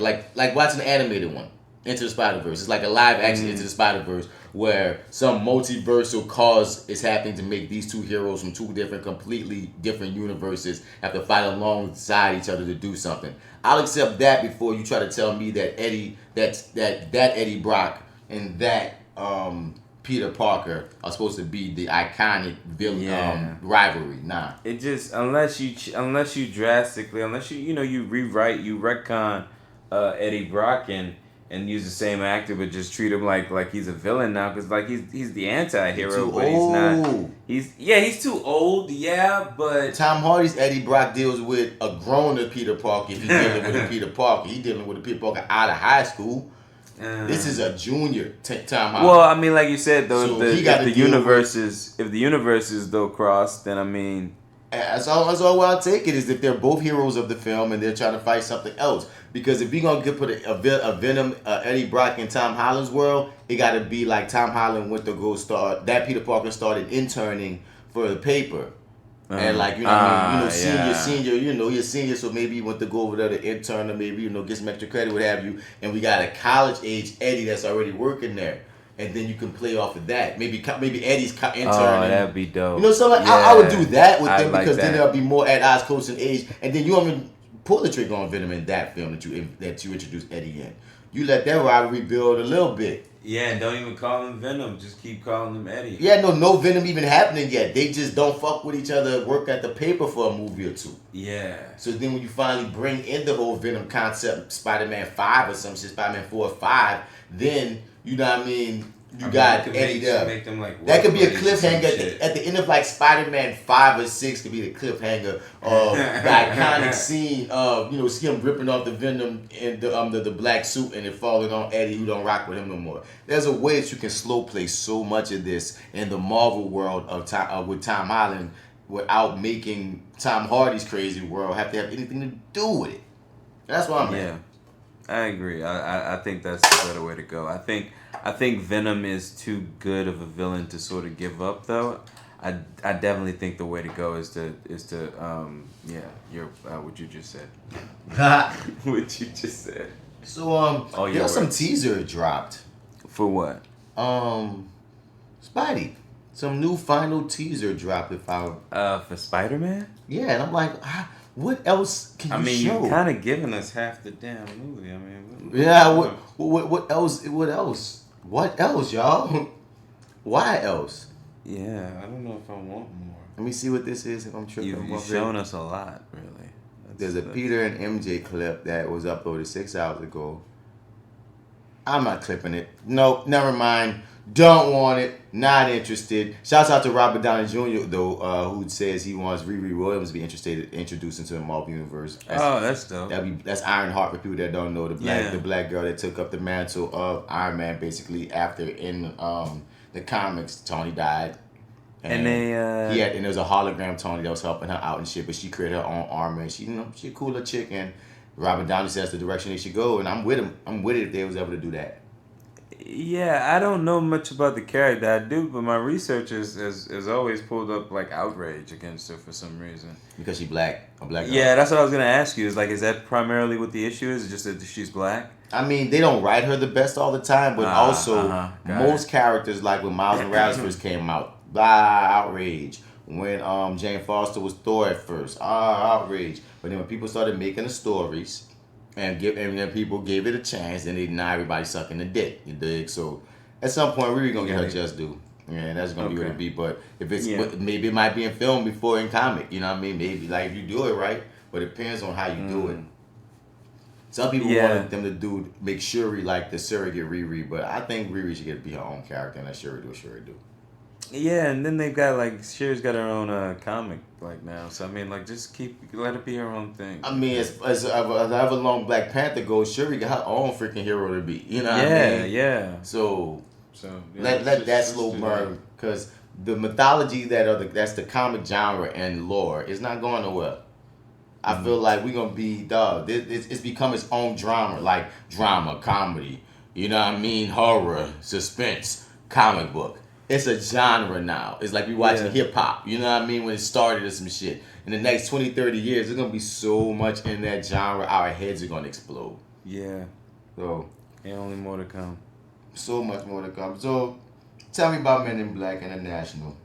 watching the animated one, Into the Spider-Verse. It's like a live action Into the Spider-Verse where some multiversal cause is happening to make these two heroes from two completely different universes have to fight alongside each other to do something. I'll accept that before you try to tell me that Eddie Brock and that Peter Parker are supposed to be the iconic villain rivalry. Nah. It just unless you drastically you rewrite, you retcon Eddie Brock and use the same actor but just treat him like he's a villain now, because like he's the anti-hero, but he's not. He's too old. Yeah, but Tom Hardy's Eddie Brock deals with a grown Peter Parker. If he's dealing with a Peter Parker, he's dealing with a Peter Parker out of high school. This is a junior Tom Holland. Well, I mean, like you said, though, if the universes though cross, then I mean, that's all I'll take it is that they're both heroes of the film and they're trying to fight something else. Because if you're gonna put a Venom, Eddie Brock in Tom Holland's world, it got to be like Tom Holland went to go start. That Peter Parker started interning for the paper. And like, you know what I mean? yeah. You're senior, so maybe you want to go over there to intern or maybe, get some extra credit, what have you. And we got a college age Eddie that's already working there. And then you can play off of that. Maybe Eddie's interning. Oh, that'd be dope. I would do that with them because then that. there'll be more at odds close in age. And then you don't even pull the trigger on Venom in that film that you introduced Eddie in. You let that rivalry build a little bit. Yeah, and don't even call him Venom. Just keep calling him Eddie. Yeah, no Venom even happening yet. They just don't fuck with each other, work at the paper for a movie or two. Yeah. So then when you finally bring in the whole Venom concept, Spider-Man 5 or some shit, Spider-Man 4 or 5, then, you know what I mean, you got Eddie there. That could be a cliffhanger at the end of like Spider-Man 5 or 6 could be the cliffhanger of the iconic scene of, him ripping off the Venom in the black suit and it falling on Eddie who don't rock with him no more. There's a way that you can slow play so much of this in the Marvel world of with Tom Holland without making Tom Hardy's crazy world have to have anything to do with it. That's what I'm at. Yeah, I agree. I think that's the better way to go. I think Venom is too good of a villain to sort of give up, though. I definitely think the way to go is to what you just said. What you just said. So there's some teaser dropped. For what? Spidey. Some new final teaser dropped for Spider-Man? Yeah, and I'm like, what else can you show? You're kind of giving us half the damn movie. What else? What else, y'all? Why else? Yeah, I don't know if I want more. Let me see what this is. If I'm tripping, you've shown us a lot, really. There's a Peter and MJ clip that was uploaded 6 hours ago. I'm not clipping it. Nope, never mind. Don't want it. Not interested. Shouts out to Robert Downey Jr. though, who says he wants RiRi Williams to be introduced into the Marvel universe. That's dope. That's Ironheart for people that don't know, the black girl that took up the mantle of Iron Man basically after in the comics Tony died. And there was a hologram Tony that was helping her out and shit, but she created her own armor and she a cooler chick, and Robert Downey says the direction they should go, and I'm with him. I'm with it if they was able to do that. Yeah, I don't know much about the character. I do, but my research has always pulled up like outrage against her for some reason. Because she's black, a black girl. Yeah, that's what I was gonna ask you. Is that primarily what the issue is? Just that she's black? I mean, they don't write her the best all the time, but also most characters, like when Miles Morales first came out, outrage. When Jane Foster was Thor at first, outrage. But then when people started making the stories, and then people gave it a chance, and now everybody sucking the dick. You dig? So at some point, we're gonna get her just due. Yeah, that's gonna be what it be. But if it's maybe it might be in film before in comic. You know what I mean? Maybe like if you do it right, but it depends on how you do it. Some people wanted them to make Shuri like the surrogate RiRi, but I think RiRi should get to be her own character and let Shuri do what Shuri do. Yeah, and then they've got Shuri's got her own comic now, so I mean just let it be her own thing. I mean, as however long Black Panther goes, Shuri got her own freaking hero to be. You know what I mean? Yeah. So let that slow burn, because the mythology that's the comic genre and lore is not going nowhere. I feel like we're gonna be it's become its own drama, comedy. You know what I mean? Horror, suspense, comic book. It's a genre now. It's like we watching hip hop. You know what I mean? When it started or some shit. In the next 20, 30 years, there's going to be so much in that genre, our heads are going to explode. Yeah. So. And only more to come. So much more to come. So, tell me about Men in Black International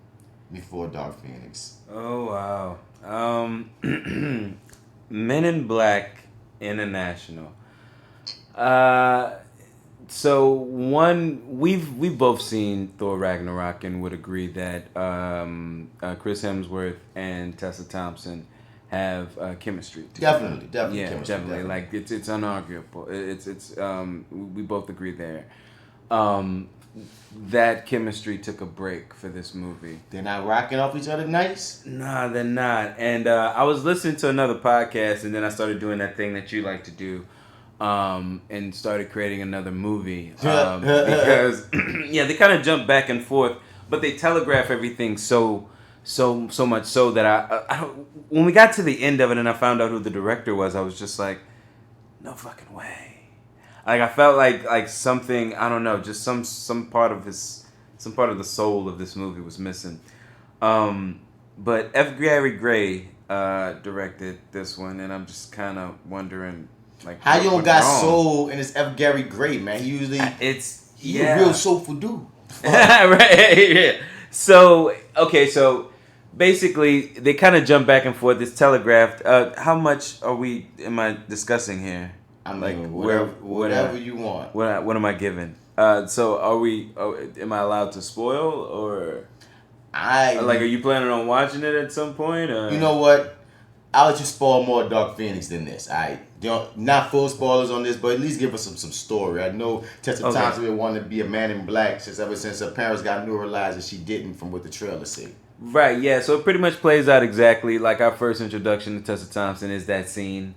before Dark Phoenix. Oh, wow. Men in Black International. So we've both seen Thor Ragnarok and would agree that Chris Hemsworth and Tessa Thompson have chemistry together. Definitely. Yeah, chemistry, definitely. Like it's unarguable. It's we both agree there. That chemistry took a break for this movie. They're not rocking off each other nice? Nah, they're not. And I was listening to another podcast, and then I started doing that thing that you like to do. And started creating another movie because they kind of jump back and forth, but they telegraph everything so much so that I when we got to the end of it and I found out who the director was, I was just like, no fucking way. Like I felt like something, I don't know, just some part of the soul of this movie was missing. But F. Gary Gray directed this one, and I'm just kind of wondering, like, how you don't got wrong? soul and it's F. Gary Gray, man? He usually he a real soulful dude. Right. Yeah. So so basically they kind of jump back and forth. It's telegraphed. How much am I discussing here? I'm like like whatever you want. What am I giving? So am I allowed to spoil, or are you planning on watching it at some point? Or? You know what? I'll just spoil more Dark Phoenix than this. Not full spoilers on this, but at least give us some story. I know Tessa Thompson been wanting to be a Man in Black ever since her parents got neuralized, and she didn't, from what the trailer said. Right. Yeah. So it pretty much plays out exactly like our first introduction to Tessa Thompson is that scene.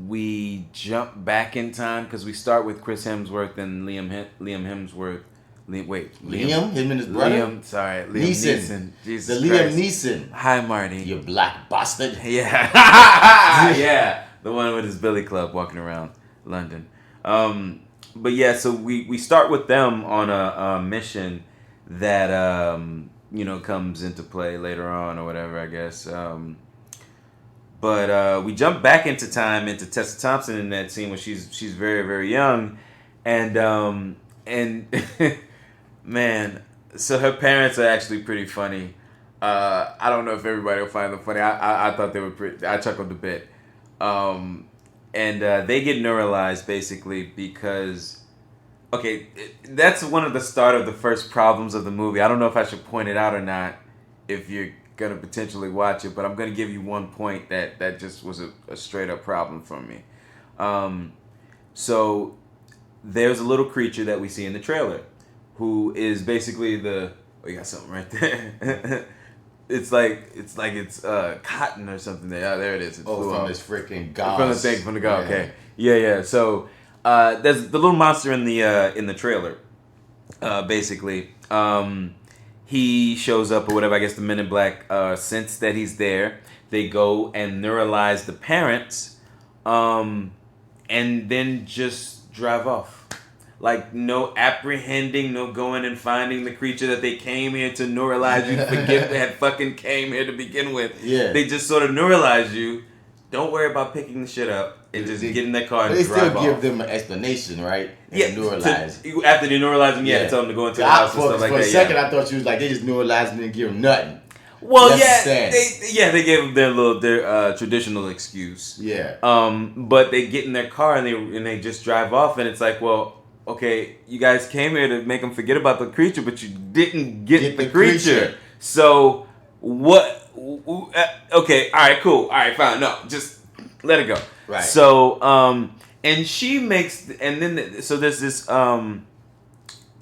We jump back in time because we start with Chris Hemsworth and Liam Hemsworth. Liam? Him and his brother? Liam Neeson. Jesus the Christ. Liam Neeson. Hi, Marty. You black bastard. Yeah. Yeah. The one with his billy club walking around London. But yeah, so we start with them on a mission that, comes into play later on or whatever, I guess. But we jump back into time into Tessa Thompson in that scene when she's very, very young. And man, so her parents are actually pretty funny. I don't know if everybody will find them funny. I thought they were pretty. I chuckled a bit. And they get neuralized basically because, that's one of the start of the first problems of the movie. I don't know if I should point it out or not if you're going to potentially watch it, but I'm going to give you one point that just was a straight up problem for me. So there's a little creature that we see in the trailer who is basically you got something right there. It's like it's cotton or something. There it is. From this freaking gauze. From the gauze. Okay. Yeah. So there's the little monster in the trailer. Basically, he shows up or whatever. I guess the Men in Black sense that he's there. They go and neuralize the parents, and then just drive off. Like, no apprehending, no going and finding the creature that they came here to neuralize you to forget they had fucking came here to begin with. Yeah. They just sort of neuralize you. Don't worry about picking the shit up and just get in that car and drive off. They still give them an explanation, right? And neuralize. After they neuralize them, to tell them to go into the house and stuff like that. For a second, I thought she was like, they just neuralized them and give them nothing. Well, they gave them their traditional excuse. Yeah. But they get in their car and they just drive off, and it's like, well, okay, you guys came here to make them forget about the creature, but you didn't get the creature. So what? Okay, all right, cool, all right, fine. No, just let it go. Right. So and she makes, and then so there's this I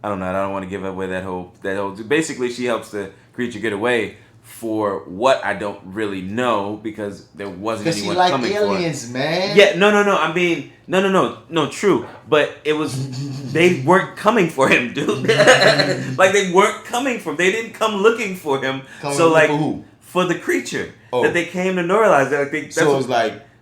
don't know. I don't want to give away that whole. Basically, she helps the creature get away. For what I don't really know because there wasn't anyone coming for it. Aliens, man. Yeah, no. I mean, no, true. But it was they weren't coming for him, dude. Like they weren't coming for him. They didn't come looking for him. For who? For the creature that they came to neuralize.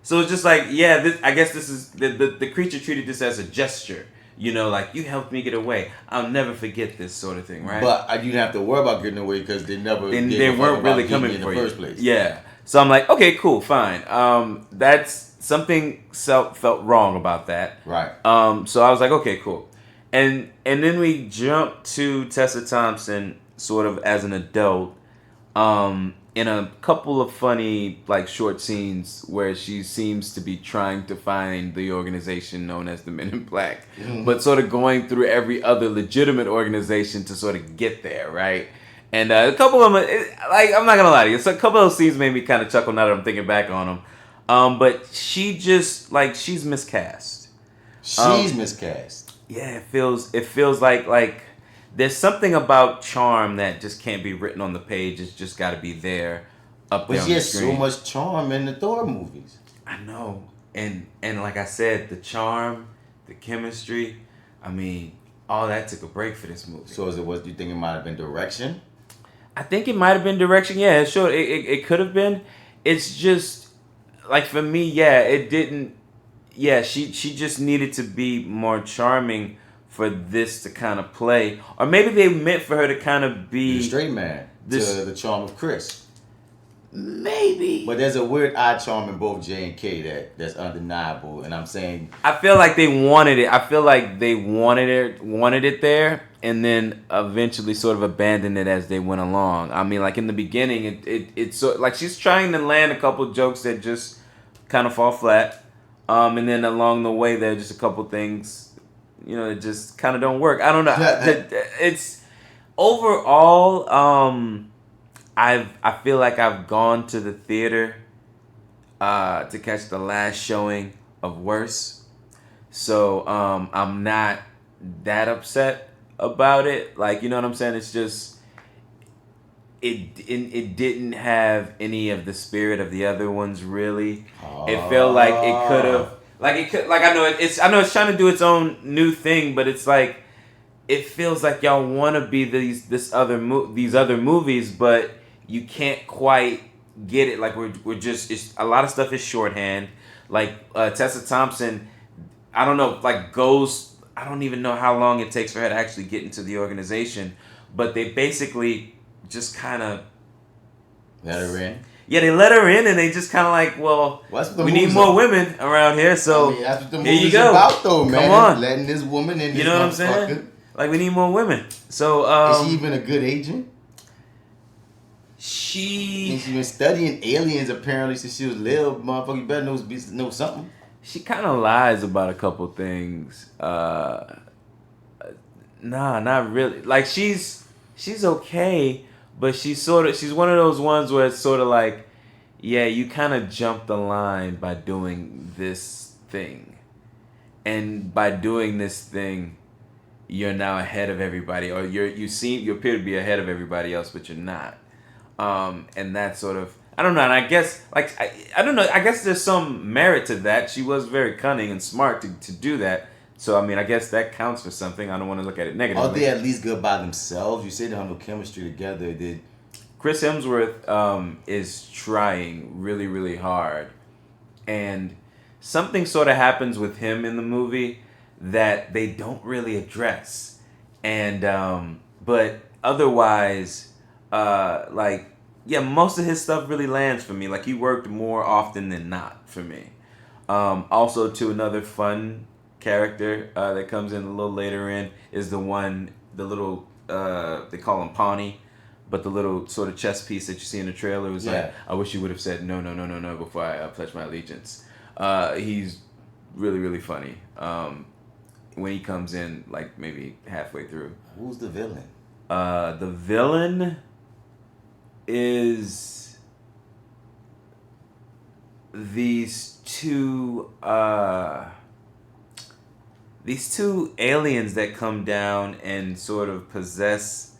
So it's just like, I guess this is the creature treated this as a gesture. Like, you helped me get away. I'll never forget this sort of thing, right? But you didn't have to worry about getting away because they weren't really coming in for the you. first place. Yeah. So I'm like, okay, cool, fine. That's something felt wrong about that. Right. So I was like, okay, cool. And then we jump to Tessa Thompson sort of as an adult. In a couple of funny, short scenes where she seems to be trying to find the organization known as the Men in Black, but sort of going through every other legitimate organization to sort of get there, right? And a couple of them, I'm not gonna lie to you, so a couple of those scenes made me kind of chuckle now that I'm thinking back on them. But she just, she's miscast. She's miscast. Yeah, it feels like there's something about charm that just can't be written on the page. It's just got to be there, up there on the screen. But she has so much charm in the Thor movies. I know, and like I said, the charm, the chemistry. I mean, all that took a break for this movie. So do you think it might have been direction? I think it might have been direction. Yeah, sure. It could have been. It's just for me. Yeah, it didn't. Yeah, she just needed to be more charming for this to kind of play, or maybe they meant for her to kind of be the straight man to the charm of Chris. Maybe. But there's a weird odd charm in both J and K that's undeniable, and I'm saying I feel like they wanted it. I feel like they wanted it there, and then eventually sort of abandoned it as they went along. I mean, like in the beginning, it's so like she's trying to land a couple jokes that just kind of fall flat, and then along the way there are just a couple things, that just kind of don't work. I don't know. It's overall. I feel like I've gone to the theater to catch the last showing of Worse, so I'm not that upset about it. Like, you know what I'm saying? It's just it didn't have any of the spirit of the other ones really. It felt like it could have I know it's trying to do its own new thing, but it's like it feels like y'all want to be these other movies, but you can't quite get it. Like we're just a lot of stuff is shorthand. Like Tessa Thompson, I don't know, like goes. I don't even know how long it takes for her to actually get into the organization, but they basically just kind of let her in. Yeah, they let her in, and they just kind of like, well, we need more women around here, so that's what the here you movie's go. about, though, man. Come on, letting this woman in. You know what I'm saying? Like we need more women. So is she even a good agent? She's been studying aliens apparently since she was little. Motherfucker, you better know something. She kind of lies about a couple things. Nah, not really. Like she's okay, but she's one of those ones where it's sort of like, yeah, you kind of jumped the line by doing this thing, and by doing this thing, you're now ahead of everybody, or you appear to be ahead of everybody else, but you're not. And that sort of, I don't know, and I guess, like, I don't know, I guess there's some merit to that. She was very cunning and smart to do that. So, I mean, I guess that counts for something. I don't want to look at it negatively. Are they at least good by themselves? You say they have no chemistry together. Chris Hemsworth is trying really, really hard. And something sort of happens with him in the movie that they don't really address. And, but otherwise, most of his stuff really lands for me. Like, he worked more often than not for me. Also, to another fun character that comes in a little later in is the little, they call him Pawnee, but the little sort of chess piece that you see in the trailer was like, I wish you would have said no before I pledge my allegiance. He's really, really funny. When he comes in, like, maybe halfway through. Who's the villain? The villain is these two aliens that come down and sort of possess,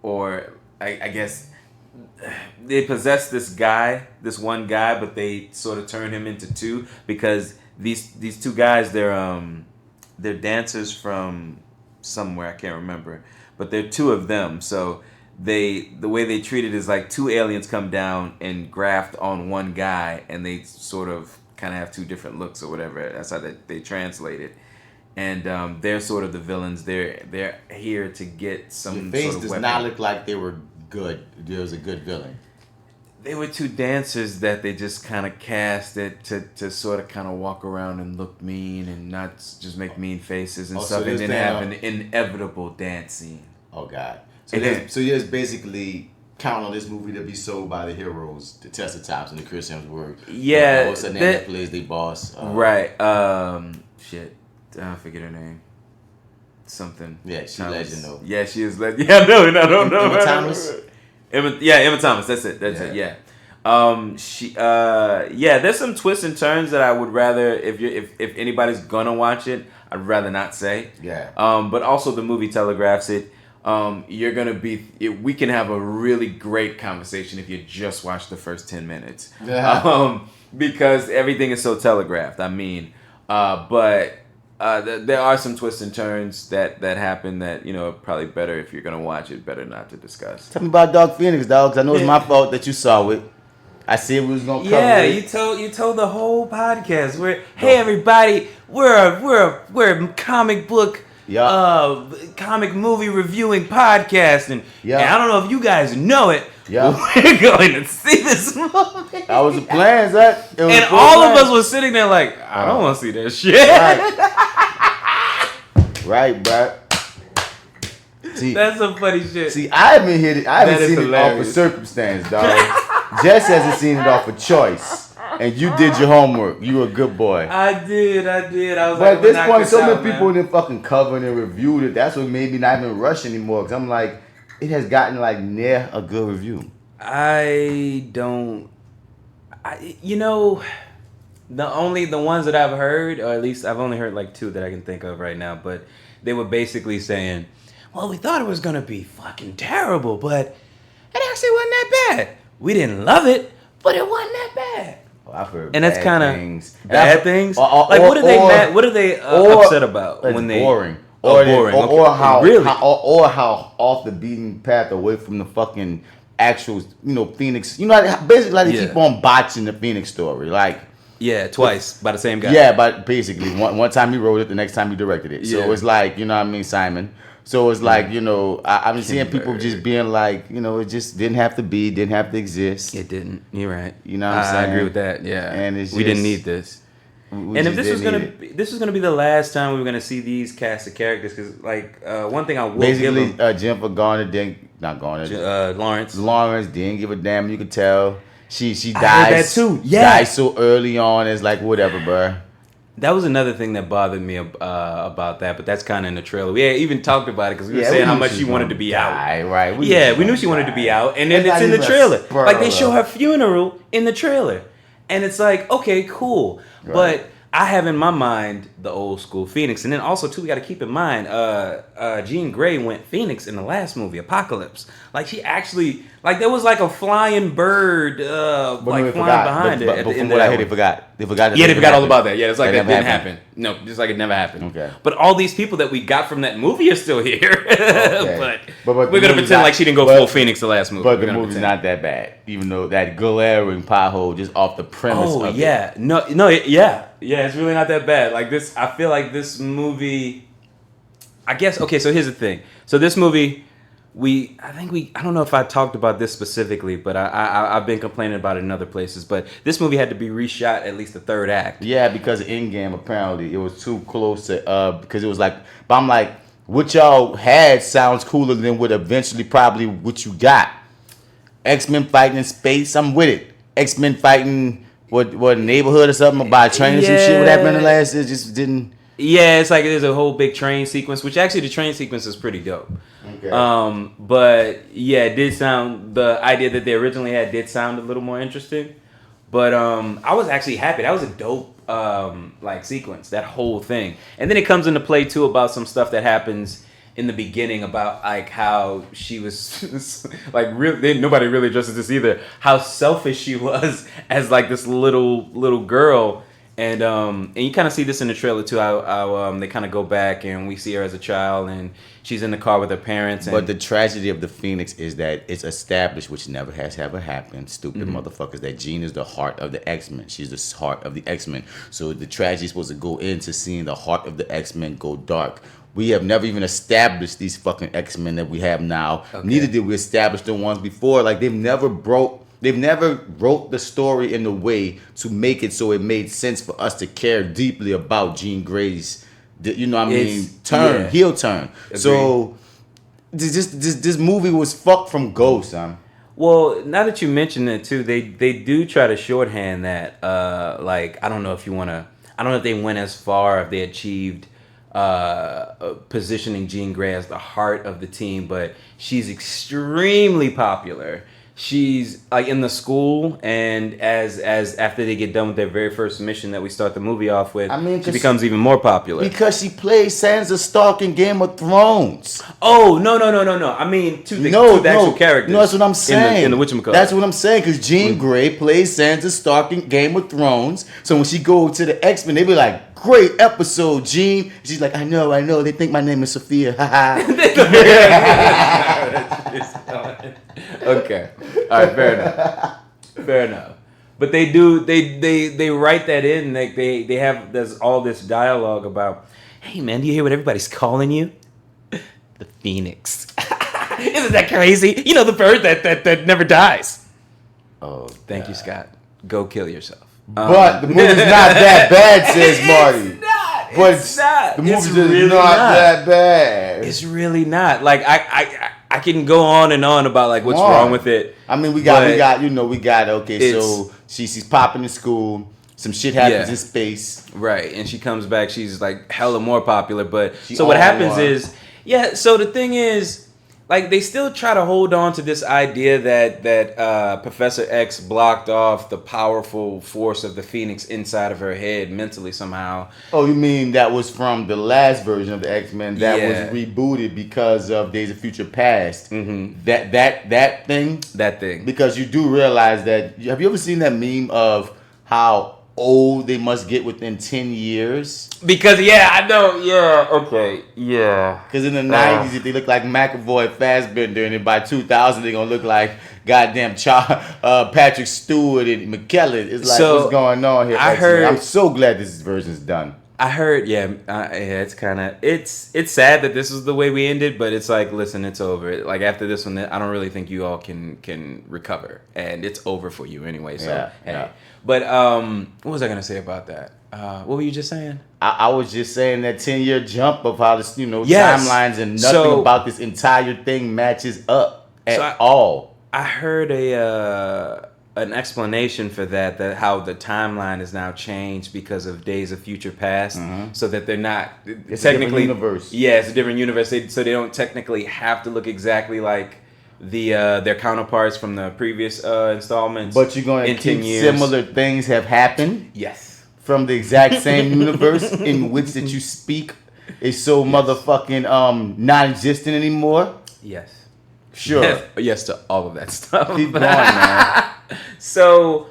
or I guess they possess this one guy, but they sort of turn him into two because these two guys, they're dancers from somewhere, I can't remember, but they're two of them. So the way they treat it is like two aliens come down and graft on one guy, and they sort of kind of have two different looks or whatever. That's how they translate it. And they're sort of the villains. They're here to get some. Your face sort of does weapon. not look like they were good. There was a good villain. They were two dancers that they just kind of casted to sort of kind of walk around and look mean and not just make mean faces and stuff, and then have an inevitable dance scene. Oh God! So you're basically counting on this movie to be sold by the heroes, the Tessa Thompson, the Chris Hemsworth. Yeah, what's her name that plays the boss? Right. Shit. I forget her name. Something. Yeah, she's legend though. Yeah, she is legend. Yeah, no, I don't know. Emma Thomas. Emma Thomas. That's it. It. Yeah. There's some twists and turns that I would rather, if anybody's gonna watch it, I'd rather not say. Yeah. But also the movie telegraphs it. You're gonna we can have a really great conversation if you just watch the first 10 minutes. Yeah. Because everything is so telegraphed. I mean, there are some twists and turns that happen that, probably better if you're gonna watch it, better not to discuss. Tell me about Dark Phoenix, dog, because I know it's my fault that you saw it. I said we was gonna cover it. Yeah, you told the whole podcast. Hey everybody, we're a comic book comic movie reviewing podcast, and I don't know if you guys know it. Yeah, we're going to see this movie. That was the plan, Zach. And all of us was sitting there like, I don't want to see that shit. Right, bro. See, that's some funny shit. See, I haven't seen it off of circumstance, dog. Jess hasn't seen it off of choice. And you did your homework. You were a good boy. I did. I was but at this point, so many people didn't fucking covered and reviewed it. That's what made me not even rush anymore. Because I'm like, it has gotten like near a good review. The ones that I've heard, or at least I've only heard like 2 that I can think of right now, but they were basically saying, well, we thought it was going to be fucking terrible, but it actually wasn't that bad. We didn't love it, but it wasn't that bad. Well, I've heard and that's kind of bad things. Like, what are they upset about when they boring? Boring. Or how off the beaten path away from the fucking actual, Phoenix. Basically, like they keep on botching the Phoenix story, like. Yeah, twice by the same guy. Yeah, but basically, one time he wrote it, the next time he directed it. So it's like, Simon. So it's like, I've been seeing people just being like, it just didn't have to be, didn't have to exist. It didn't. You're right. You know what I'm saying? I agree with that. Yeah. And we didn't need this. And if this was gonna be the last time we were gonna see these cast of characters, because like one thing I will basically give them, Jennifer Garner Lawrence didn't give a damn. You could tell she died. That too. Yeah. Died so early on. It's like whatever, bro. That was another thing that bothered me about that, but that's kind of in the trailer. We even talked about it because we were saying how much she wanted to be out. Right. We knew she wanted to be out, and then it's in the trailer. Like they show her funeral in the trailer, and it's like, okay, cool, but I have in my mind the old school Phoenix, and then also too, we got to keep in mind, Jean Grey went Phoenix in the last movie, Apocalypse. Like she actually, like there was like a flying bird, flying behind it. But from what I heard, they forgot. They forgot all about that. Yeah, it's like that didn't happen. No, just like it never happened. Okay. But all these people that we got from that movie are still here. Okay. but we're gonna pretend like she didn't go full Phoenix the last movie. But the movie's not that bad, even though that glaring pothole just off the premise. Oh yeah, yeah, it's really not that bad. Like this, I feel like this movie. I guess okay. So here's the thing. So this movie. I don't know if I talked about this specifically, but I've been complaining about it in other places. But this movie had to be reshot at least the third act. Yeah, because of Endgame, apparently it was too close to because it was like. But I'm like, what y'all had sounds cooler than what eventually probably what you got. X-Men fighting in space, I'm with it. X-Men fighting what neighborhood or something by train or some shit. What happened in the last? It just didn't. Yeah, it's like there's a whole big train sequence, which actually the train sequence is pretty dope. Okay. But yeah, it did sound, the idea that they originally had did sound a little more interesting. But I was actually happy. That was a dope sequence, that whole thing. And then it comes into play too about some stuff that happens in the beginning about like how she was like nobody really addresses this either. How selfish she was as like this little girl. And you kind of see this in the trailer too. How they kind of go back and we see her as a child and she's in the car with her parents. But the tragedy of the Phoenix is that it's established, which never has ever happened. Stupid motherfuckers. That Jean is the heart of the X-Men. She's the heart of the X-Men. So the tragedy is supposed to go into seeing the heart of the X-Men go dark. We have never even established these fucking X-Men that we have now. Okay. Neither did we establish the ones before. Like they've never wrote the story in a way to make it so it made sense for us to care deeply about Jean Grey's, heel turn. Agreed. So this movie was fucked from go, son. Well, now that you mention it too, they do try to shorthand that. I don't know if they went as far, if they achieved positioning Jean Grey as the heart of the team, but she's extremely popular. She's like in the school, and as after they get done with their very first mission that we start the movie off with, she becomes even more popular because she plays Sansa Stark in Game of Thrones. Oh no! I mean the actual characters. No, that's what I'm saying. In the whatchamacallit. That's what I'm saying because Jean Grey plays Sansa Stark in Game of Thrones. So when she go to the X-Men, they be like, "Great episode, Jean." She's like, "I know. They think my name is Sophia." Okay. All right. Fair enough. But they do. They write that in. Like they have. There's all this dialogue about. Hey, man, do you hear what everybody's calling you? The Phoenix. Isn't that crazy? You know, the bird that never dies. Oh, thank you, Scott. Go kill yourself. But the movie's not that bad, says Marty. It's not. But It's not. The movie's It's just really not that bad. It's really not. Like I can go on and on about like what's wrong with it. I mean, we got okay. So she's popping in school. Some shit happens in space. Right, and she comes back. She's like hella more popular. But She so what all happens one. is, so the thing is, like they still try to hold on to this idea that Professor X blocked off the powerful force of the Phoenix inside of her head mentally somehow. Oh, you mean that was from the last version of the X-Men that was rebooted because of Days of Future Past? Mm-hmm. That thing. That thing. Because you do realize that. Have you ever seen that meme of how old they must get within 10 years? Because I know, okay, Because in the 90s, if they look like McAvoy, Fassbender, and then by 2000 they're gonna look like goddamn Patrick Stewart and McKellen. It's like, what's going on here? I'm so glad this version's done. I heard, it's kind of it's sad that this is the way we ended, but it's like, listen, it's over. Like after this one, I don't really think you all can recover, and it's over for you anyway. So But what was I gonna say about that? What were you just saying? I was just saying that 10-year jump of how this, timelines and nothing about this entire thing matches up at all. I heard an explanation for that how the timeline is now changed because of Days of Future Past, so that they're not it's technically a different universe. Yeah, it's a different universe. So they don't technically have to look exactly like their counterparts from the previous installments. But you're going to keep similar things have happened? Yes. From the exact same universe in which that you speak is so motherfucking non-existent anymore? Yes. Sure. Yes to all of that stuff. Keep going, man. So,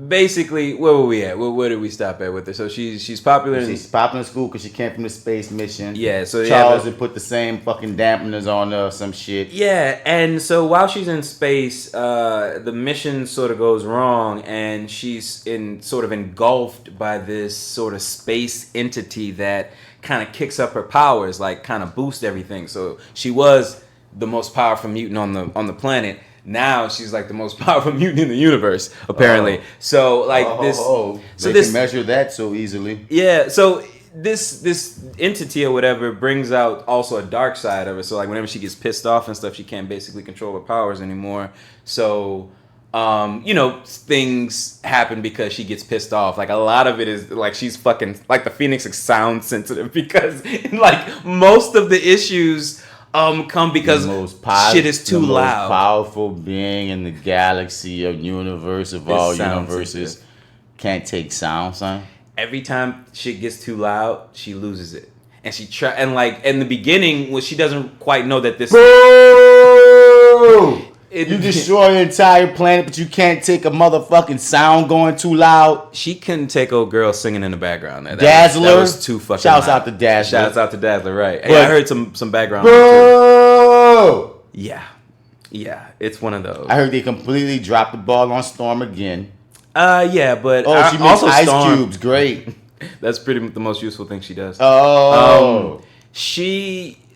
basically, where were we at? Where did we stop at with her? So she's popular. She's popular in school because she came from the space mission. Yeah, so Charles had put the same fucking dampeners on her or some shit. Yeah, and so while she's in space, the mission sort of goes wrong, and she's sort of engulfed by this sort of space entity that kind of kicks up her powers, like kind of boosts everything. So she was the most powerful mutant on the planet. Now she's like the most powerful mutant in the universe, apparently. So like so they can measure that so easily. Yeah. So this entity or whatever brings out also a dark side of her. So like whenever she gets pissed off and stuff, she can't basically control her powers anymore. So things happen because she gets pissed off. Like a lot of it is like she's fucking like the Phoenix is sound sensitive because like most of the issues come because shit is too loud. The most powerful being in the galaxy of universe of all universes can't take sound, son. Every time shit gets too loud, she loses it. And she and like in the beginning when she doesn't quite know that this you destroy the entire planet, but you can't take a motherfucking sound going too loud. She couldn't take old girl singing in the background. Dazzler. That was too fucking Shouts loud. out to Dazzler. Shouts out to Dazzler, right. Hey, I heard some background. Bro! Yeah, it's one of those. I heard they completely dropped the ball on Storm again. Yeah, but she makes also ice Storm, cubes. Great. That's pretty the most useful thing she does.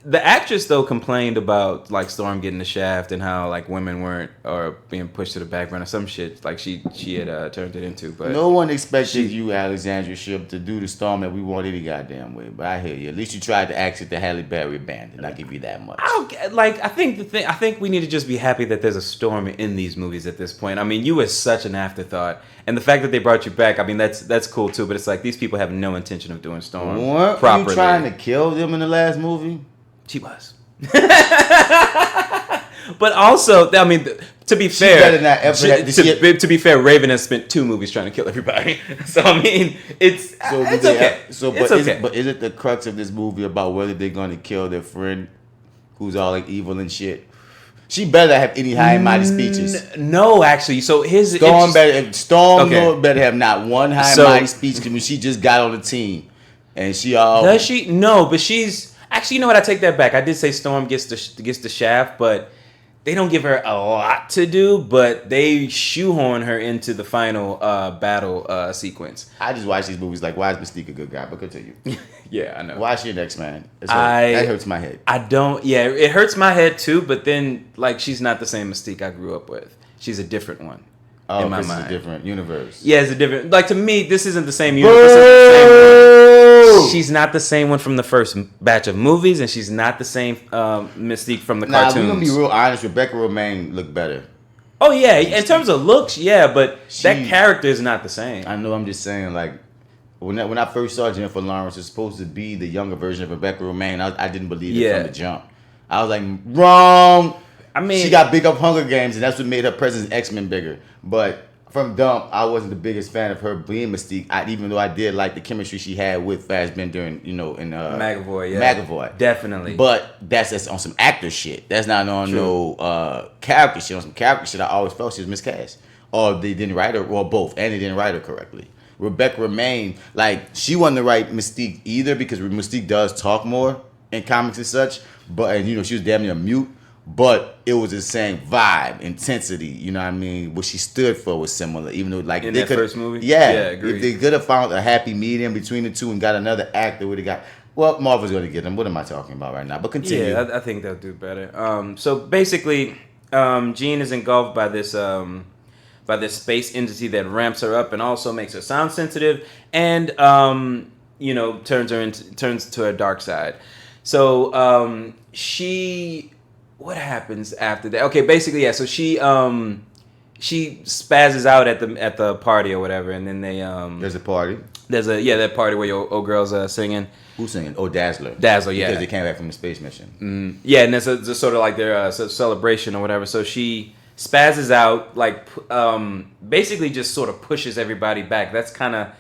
The actress though complained about like Storm getting the shaft and how like women weren't or being pushed to the background or some shit like she had turned it into. But no one expected you, Alexandria Shipp, to do the Storm that we want any goddamn way. But I hear you. At least you tried to exit the Halle Berry abandoned. I'll give you that much. I think we need to just be happy that there's a Storm in these movies at this point. I mean, you were such an afterthought, and the fact that they brought you back, I mean, that's cool too. But it's like these people have no intention of doing Storm properly. Were you trying to kill them in the last movie? She was. But also, I mean, to be fair, to be fair, Raven has spent 2 movies trying to kill everybody. So I mean, it's okay. But is it the crux of this movie about whether they're going to kill their friend, who's all like evil and shit? She better have any high and mighty speeches. No, actually. So his Storm better have not one high and mighty speech because when she just got on the team, and she all does she? No, but she's. Actually, you know what? I take that back. I did say Storm gets the shaft, but they don't give her a lot to do, but they shoehorn her into the final battle sequence. I just watch these movies like, why is Mystique a good guy? But continue. Yeah, I know. Why is she an X-Man? That hurts my head. I don't. Yeah, it hurts my head too. But then, like, she's not the same Mystique I grew up with. She's a different one. Oh, in my this mind. is a different universe. Yeah, it's a different. Like, to me, this isn't the same universe. This isn't the same one. She's not the same one from the first batch of movies, and she's not the same Mystique from the cartoons. We're gonna be real honest. Rebecca Romijn looked better. Oh yeah, in terms of looks, yeah, but that character is not the same. I know. I'm just saying, like, when I first saw Jennifer Lawrence, it's supposed to be the younger version of Rebecca Romijn. I didn't believe it from the jump. I was like, wrong. I mean, she got big up Hunger Games, and that's what made her presence in X-Men bigger. But from Dump, I wasn't the biggest fan of her being Mystique. Even though I did like the chemistry she had with Fassbender and in McAvoy, yeah, McAvoy, definitely. But that's on some actor shit. That's not on no character shit. On some character shit, I always felt she was miscast, or they didn't write her, or both, and they didn't write her correctly. Rebecca Romijn, like, she wasn't the right Mystique either, because Mystique does talk more in comics and such. But she was damn near mute. But it was the same vibe, intensity, you know what I mean? What she stood for was similar, even though, like, in they that first movie? Yeah, agreed. If they could have found a happy medium between the two and got another actor, would have got. Well, Marvel's going to get them. What am I talking about right now? But continue. Yeah, I think they'll do better. So basically, Jean is engulfed by this space entity that ramps her up and also makes her sound sensitive, and turns to her dark side. So what happens after that? Okay, basically, yeah. So she spazzes out at the party or whatever, and then they There's a party. There's that party where your old girls are singing. Who's singing? Oh, Dazzler. Dazzler, yeah. Because they came back from the space mission. Yeah, and it's just sort of like their celebration or whatever. So she spazzes out, like, basically just sort of pushes everybody back. That's kind of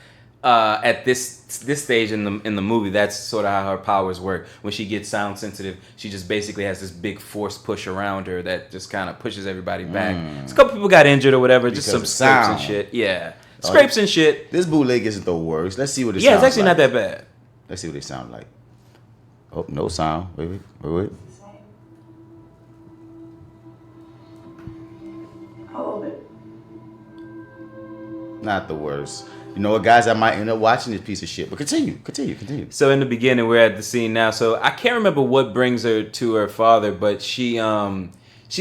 at this stage in the movie, that's sort of how her powers work. When she gets sound sensitive, she just basically has this big force push around her that just kind of pushes everybody back. So a couple people got injured or whatever, just some scrapes and shit. Yeah, scrapes and shit. This bootleg isn't the worst. Let's see what it sounds like. Yeah, it's actually not that bad. Let's see what they sound like. Oh, no sound. Wait. Hold it. Not the worst. You know what, guys? I might end up watching this piece of shit. But continue. So in the beginning, we're at the scene now. So I can't remember what brings her to her father, but she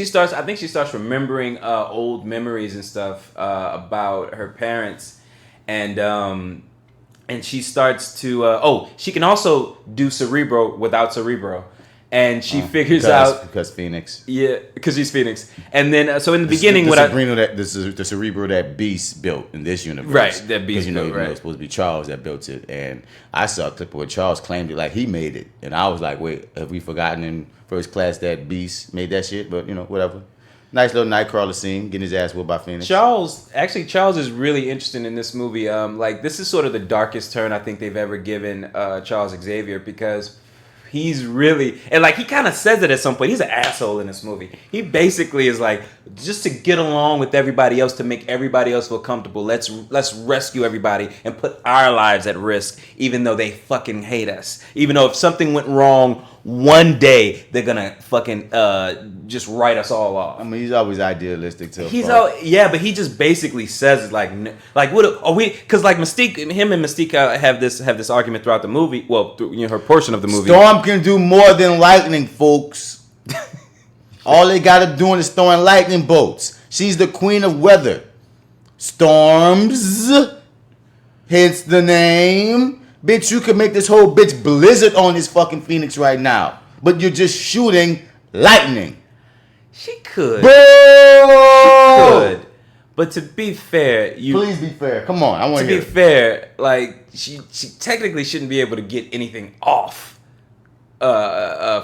starts remembering old memories and stuff about her parents, and she starts to she can also do Cerebro without Cerebro. And she figures out because Phoenix. Yeah, because she's Phoenix. And then so in the beginning, this is the Cerebro that Beast built in this universe, right? That Beast built, right? It's supposed to be Charles that built it, and I saw a clip where Charles claimed it like he made it, and I was like, wait, have we forgotten in First Class that Beast made that shit? But whatever. Nice little Nightcrawler scene, getting his ass whooped by Phoenix. Charles is really interesting in this movie. Like, this is sort of the darkest turn I think they've ever given Charles Xavier, because he's really, and like, he kind of says it at some point. He's an asshole in this movie. He basically is like, just to get along with everybody else, to make everybody else feel comfortable, let's rescue everybody and put our lives at risk, even though they fucking hate us. Even though if something went wrong one day, they're gonna fucking just write us all off. I mean, he's always idealistic too. But he just basically says it like what are we? Because like him and Mystique have this argument throughout the movie. Well, through her portion of the movie. Storm can do more than lightning, folks. All they gotta do is throwing lightning bolts. She's the queen of weather. Storms, hence the name. Bitch, you could make this whole bitch blizzard on this fucking Phoenix right now. But you're just shooting lightning. She could. Boo! She could. But to be fair, please be fair. Come on, I want to be fair. Like, she technically shouldn't be able to get anything off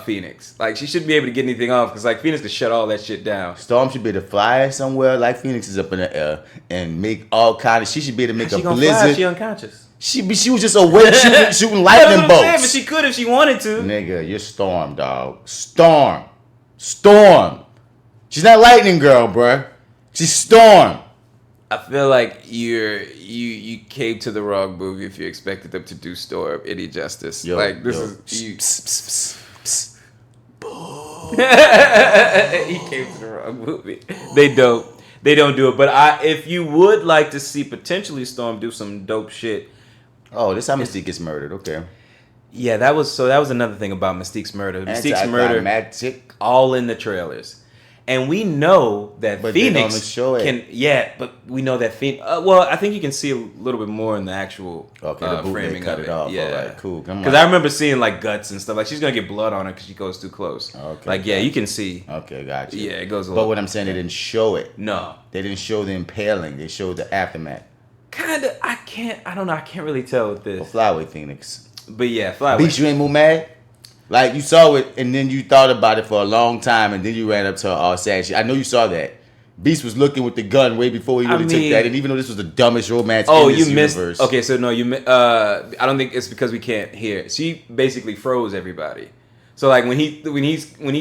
Phoenix. Like, she shouldn't be able to get anything off, because like Phoenix could shut all that shit down. Storm should be able to fly somewhere like Phoenix is up in the air and make all kind of. She should be able to make a blizzard. Fly? She unconscious. She was just awake shooting lightning bolts. Saying, but she could if she wanted to. Nigga, you're Storm, dog. Storm. She's not Lightning Girl, bruh. She's Storm. I feel like you came to the wrong movie if you expected them to do Storm any justice. Like, this is you. He came to the wrong movie. They don't do it. But if you would like to see potentially Storm do some dope shit. Oh, this how Mystique gets murdered. Okay. Yeah, that was another thing about Mystique's murder. Mystique's murder, all in the trailers. And we know that Phoenix can. Yeah, but we know that Phoenix. Well, I think you can see a little bit more in the actual the framing cut of it off. Yeah, all right, cool. Because I remember seeing like guts and stuff. Like she's gonna get blood on her because she goes too close. Okay. Like you can see. Okay, got you. Yeah, it goes. But what I'm saying, they didn't show it. No, they didn't show the impaling. They showed the aftermath. Kinda. I don't know. I can't really tell with this. Well, Flyway Phoenix. But yeah, Flyway. Beast, you ain't more mad. Like, you saw it, and then you thought about it for a long time, and then you ran up to her all sad shit. I know you saw that. Beast was looking with the gun way before he really took that, and even though this was the dumbest romance in this universe. Okay, so no, I don't think it's because we can't hear. She basically froze everybody. So like when he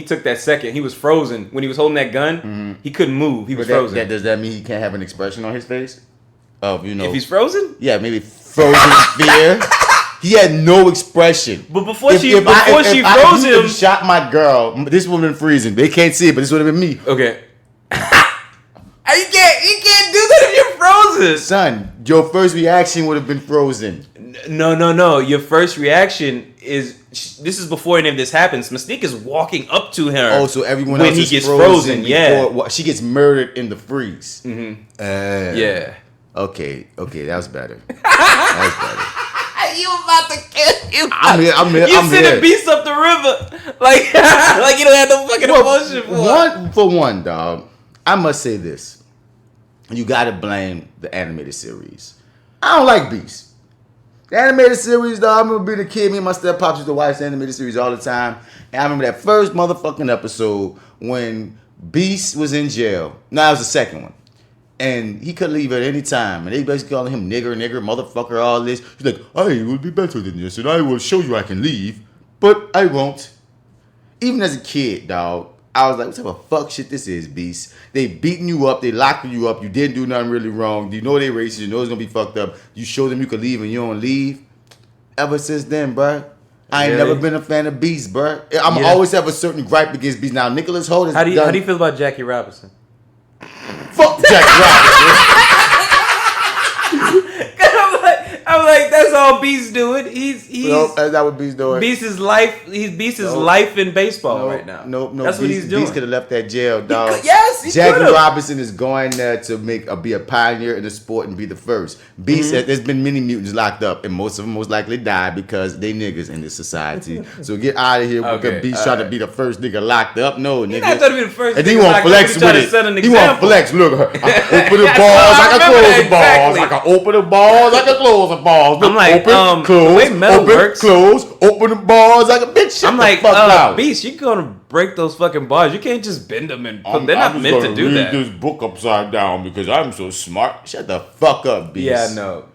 took that second, he was frozen. When he was holding that gun, he couldn't move. He was frozen. Does that mean he can't have an expression on his face? Of, if he's frozen? Yeah, maybe frozen fear. He had no expression. But before she froze him, shot my girl. This woman freezing. They can't see it, but this would have been me. Okay. You can't do that if you're frozen. Son, your first reaction would have been frozen. No. Your first reaction is this is before any of this happens. Mystique is walking up to her. Oh, so everyone when else he is gets frozen. Yeah, she gets murdered in the freeze. Mm-hmm. Yeah. Okay, that was better. You about to kill you? I'm here. You send a beast up the river, like you don't have no fucking emotion for one, dog. I must say this: you gotta blame the animated series. I don't like Beast. The animated series, dog. I remember being a kid. Me and my step pops used to watch the animated series all the time, and I remember that first motherfucking episode when Beast was in jail. No, it was the second one. And he could leave at any time. And they basically calling him nigger, motherfucker, all this. He's like, I will be better than this. And I will show you I can leave. But I won't. Even as a kid, dog, I was like, what type of fuck shit this is, Beast? They beating you up. They locking you up. You didn't do nothing really wrong. You know they racist. You know it's going to be fucked up. You show them you could leave and you don't leave. Ever since then, bruh, I ain't never been a fan of Beast, bruh. I'm always have a certain gripe against Beast. Now, Nicholas Hoult is How do you feel about Jackie Robinson? Fuck Jackie Robinson. I'm like, that's all Beast doing. He's nope, that's not what Beast doing. Beast is life. Beast is life in baseball right now. No. That's what he's doing. Beast could have left that jail, dog. Yes, Jackie Robinson is going there to be a pioneer in the sport and be the first. Beast, there's been many mutants locked up, and most of them most likely die because they niggas in this society. So get out of here because Beast trying to be the first nigga locked up. No, nigga. He's not trying to be the first. And he won't flex with it. He won't flex. Look, I can open the balls. I can close the balls. I can open the balls. I can close the balls. I'm like, open, close, the way metal works. Close, open the balls. I can bitch. I'm like, Beast, you're gonna break those fucking bars. You can't just bend them and put. They're not meant to do that. This book upside down because I'm so smart. Shut the fuck up, Beast. Yeah, no.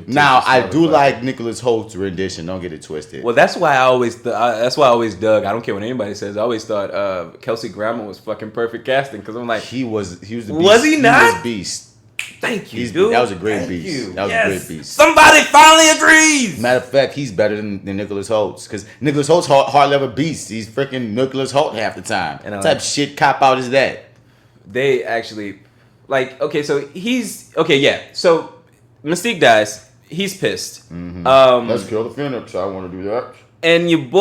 Now I do like Nicholas Holt's rendition. Don't get it twisted. Well, that's why I always dug. I don't care what anybody says. I always thought Kelsey Grammer was fucking perfect casting because I'm like, he was the Beast. Was he not? He was Beast. Thank you, dude. That was a great Beast. That was a great Beast. Somebody finally agrees. Matter of fact, he's better than Nicholas Hoult because Nicholas Holt's hard level Beast. He's freaking Nicholas Hoult half the time. And what type of shit cop out is that? They actually, so he's So Mystique dies. He's pissed. Mm-hmm. Let's kill the Phoenix. I want to do that. And you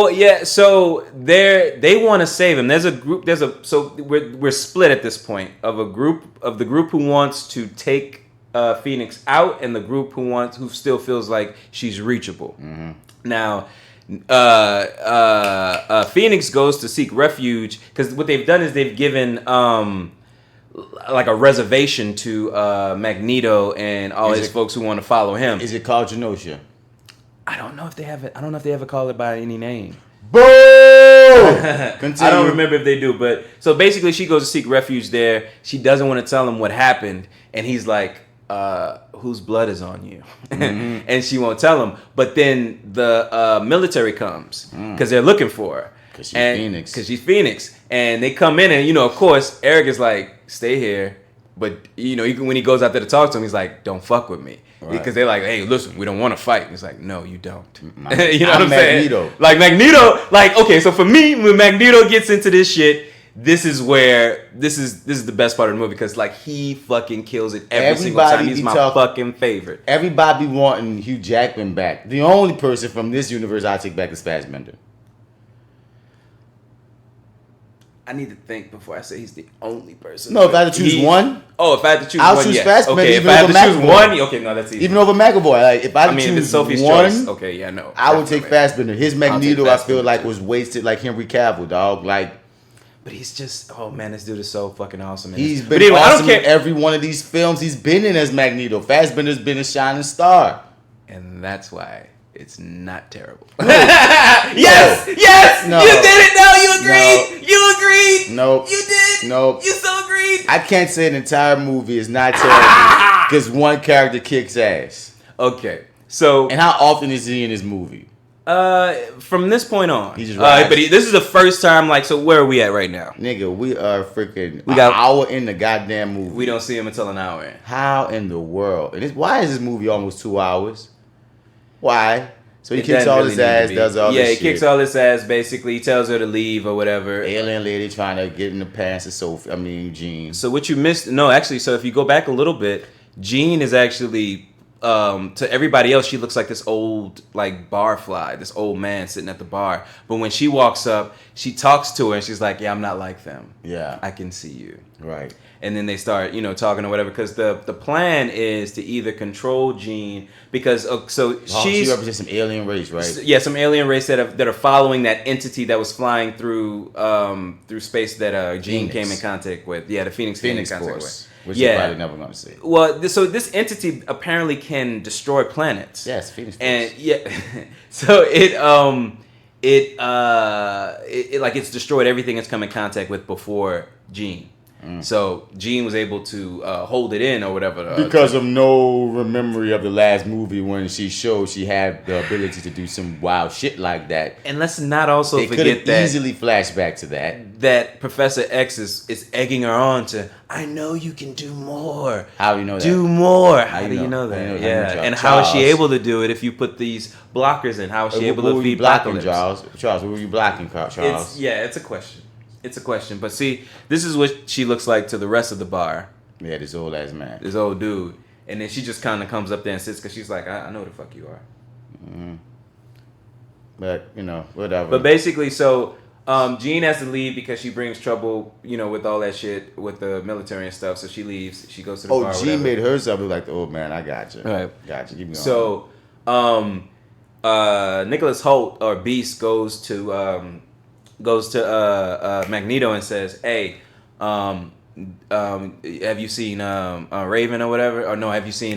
so they want to save him. There's a group. So we're split at this point of the group who wants to take Phoenix out, and the group who still feels like she's reachable. Mm-hmm. Now, Phoenix goes to seek refuge because what they've done is they've given like a reservation to Magneto and all his folks who want to follow him. Is it called Genosha? I don't know if they have it. I don't know if they ever call it by any name. Boo! I don't remember if they do, but so basically she goes to seek refuge there. She doesn't want to tell him what happened, and he's like, whose blood is on you? Mm-hmm. And she won't tell him. But then the military comes because they're looking for her. Because she's Phoenix. Because she's Phoenix. And they come in and, of course, Eric is like, stay here. But even when he goes out there to talk to him, he's like, "Don't fuck with me," because they're like, "Hey, listen, we don't want to fight." And he's like, "No, you don't." You know what I'm saying? Like Magneto. Like, okay, so for me, when Magneto gets into this shit, this is the best part of the movie because like he fucking kills it every single time. He's my fucking favorite. Everybody wanting Hugh Jackman back. The only person from this universe I take back is Fassbender. I need to think before I say he's the only person. No, if I had to choose one. Oh, if I had to choose I'll one, choose yes. Fassbender. Okay, if I had to choose one, okay, no, that's easy. Even over McAvoy, like if I had to choose if it's Sophie's one, choice, okay, yeah, no. I would take Fassbender. His Magneto, I feel like too. was wasted, like Henry Cavill, dog. Like, but he's just, oh man, this dude is so fucking awesome. He's been awesome in every one of these films he's been in as Magneto. Fassbender's been a shining star, and that's why it's not terrible. Yes, no, you did it. No, you agreed. You agreed. Nope. You did. Nope. You so agreed. I can't say an entire movie is not terrible because one character kicks ass. Okay, so and how often is he in his movie? From this point on, he just rides. But this is the first time. Like, so where are we at right now? Nigga, we are freaking an hour in the goddamn movie. We don't see him until an hour in. How in the world? And why is this movie almost 2 hours? Why? So he kicks all his ass, does all this shit. Yeah, he kicks all his ass, basically. He tells her to leave or whatever. Alien lady trying to get in the pants of Jean. So what you missed, no, actually, so if you go back a little bit, Jean is actually, to everybody else, she looks like this old, like, barfly, this old man sitting at the bar. But when she walks up, she talks to her and she's like, yeah, I'm not like them. Yeah. I can see you. Right. And then they start, talking or whatever, because the plan is to either control Jean, because she represents some alien race, right? Yeah, some alien race that are following that entity that was flying through space that Jean came in contact with. Yeah, the Phoenix came in contact with. Which you're probably never going to see. Well, so this entity apparently can destroy planets. Yes, Phoenix Force. And yeah, so it's destroyed everything it's come in contact with before Jean. So Jean was able to hold it in or whatever. Because of no memory of the last movie when she showed she had the ability to do some wild shit like that. And let's not also forget that. They could easily flash back to that. That Professor X is egging her on to, I know you can do more. How do you know that? Do more. How do you know that? Yeah. And how is she able to do it if you put these blockers in? How is she able to feed blocking, Charles? Charles, what were you blocking, Charles? It's a question. It's a question. But see, this is what she looks like to the rest of the bar. Yeah, this old ass man. This old dude. And then she just kind of comes up there and sits because she's like, I know who the fuck you are. Mm-hmm. But, whatever. But basically, so Jean has to leave because she brings trouble, with all that shit with the military and stuff. So she leaves. She goes to the bar. Oh, Jean made herself look like the old man. I got you. Right. Got you. Keep going. So, Nicholas Hoult, or Beast, goes to Magneto and says, "Hey, have you seen Raven or whatever? Or no, have you seen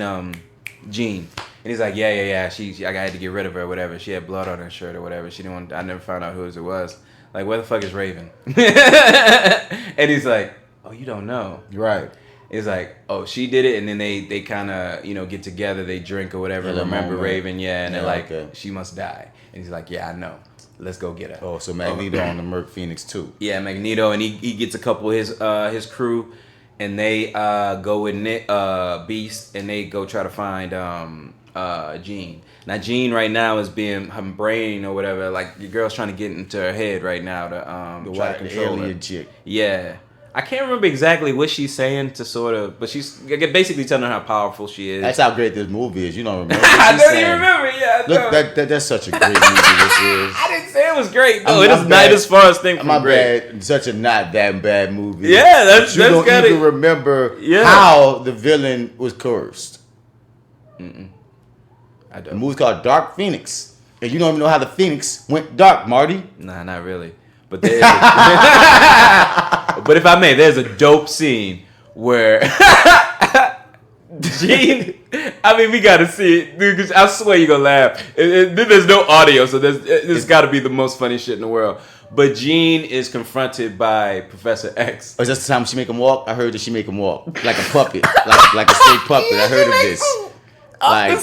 Jean?" And he's like, "Yeah. I had to get rid of her or whatever. She had blood on her shirt or whatever. She didn't want. I never found out who it was. Like, where the fuck is Raven?" And he's like, "Oh, you don't know, right?" It's like, "Oh, she did it," and then they kind of get together, they drink or whatever. Remember Raven, and they're like, "She must die." And he's like, "Yeah, I know. Let's go get her." Oh, so Magneto on the Merc Phoenix too. Yeah, Magneto, and he gets a couple of his crew, and they go with Beast, and they go try to find Jean. Now Jean right now is being her brain or whatever. Like, your girl's trying to get into her head right now to try to control alien her. chick. Yeah. I can't remember exactly what she's saying to sort of, but she's basically telling her how powerful she is. That's how great this movie is. You don't remember? I don't even remember. Yeah, look, that's such a great movie. This is. I didn't say it was great. No, it is not as far as things from great. Bad. Such a not that bad movie. Yeah, that's you don't even remember how the villain was cursed. I don't. The movie's called Dark Phoenix, and you don't even know how the Phoenix went dark, Marty. Nah, not really. But there is but if I may, there's a dope scene where Jean, I mean, we gotta see it, dude, 'cause I swear you're gonna laugh. There's no audio, so this gotta be the most funny shit in the world. But Jean is confronted by Professor X. Oh, is that the time she make him walk? I heard that she make him walk like a puppet, like a straight puppet. I heard of this. Like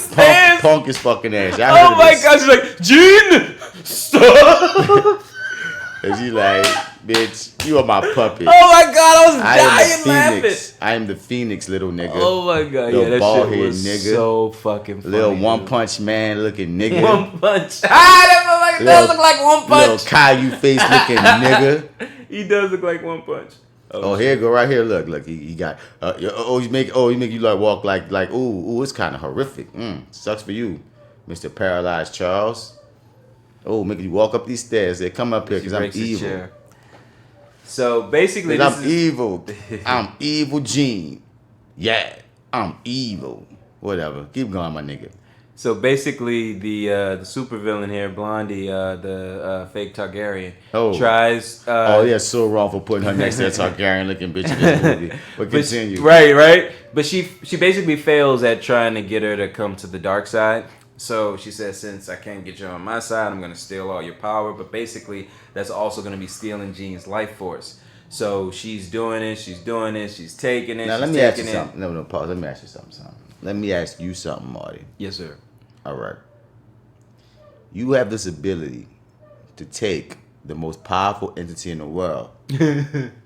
punk his fucking ass. Oh my gosh, she's like, Jean, stop. And she's like, Bitch, you are my puppet. Oh my god, I was dying laughing. I am the Phoenix, little nigga. Oh my god, little yeah, that bald shit head was nigga. so fucking funny. Little One Punch Man looking nigga. One Punch. That does look like One Punch. Little Caillou face looking nigga. He does look like One Punch. Oh, here you go right here. Look, he got. He make you like walk like ooh, it's kind of horrific. Sucks for you, Mr. Paralyzed Charles. Oh, make you walk up these stairs. They come up here because I'm evil. So basically, I'm evil. I'm evil, Gene. Yeah, I'm evil. Whatever. Keep going, my nigga. So basically, the supervillain here, Blondie, the fake Targaryen, tries. So wrong for putting her next to that Targaryen-looking bitch in this movie. But continue. Right. But she basically fails at trying to get her to come to the dark side. So she says, since I can't get you on my side, I'm going to steal all your power. But basically, that's also going to be stealing Jean's life force. So she's doing it, she's taking it. Now, let me ask you something. No, pause. Let me ask you something. Let me ask you something, Marty. Yes, sir. All right. You have this ability to take the most powerful entity in the world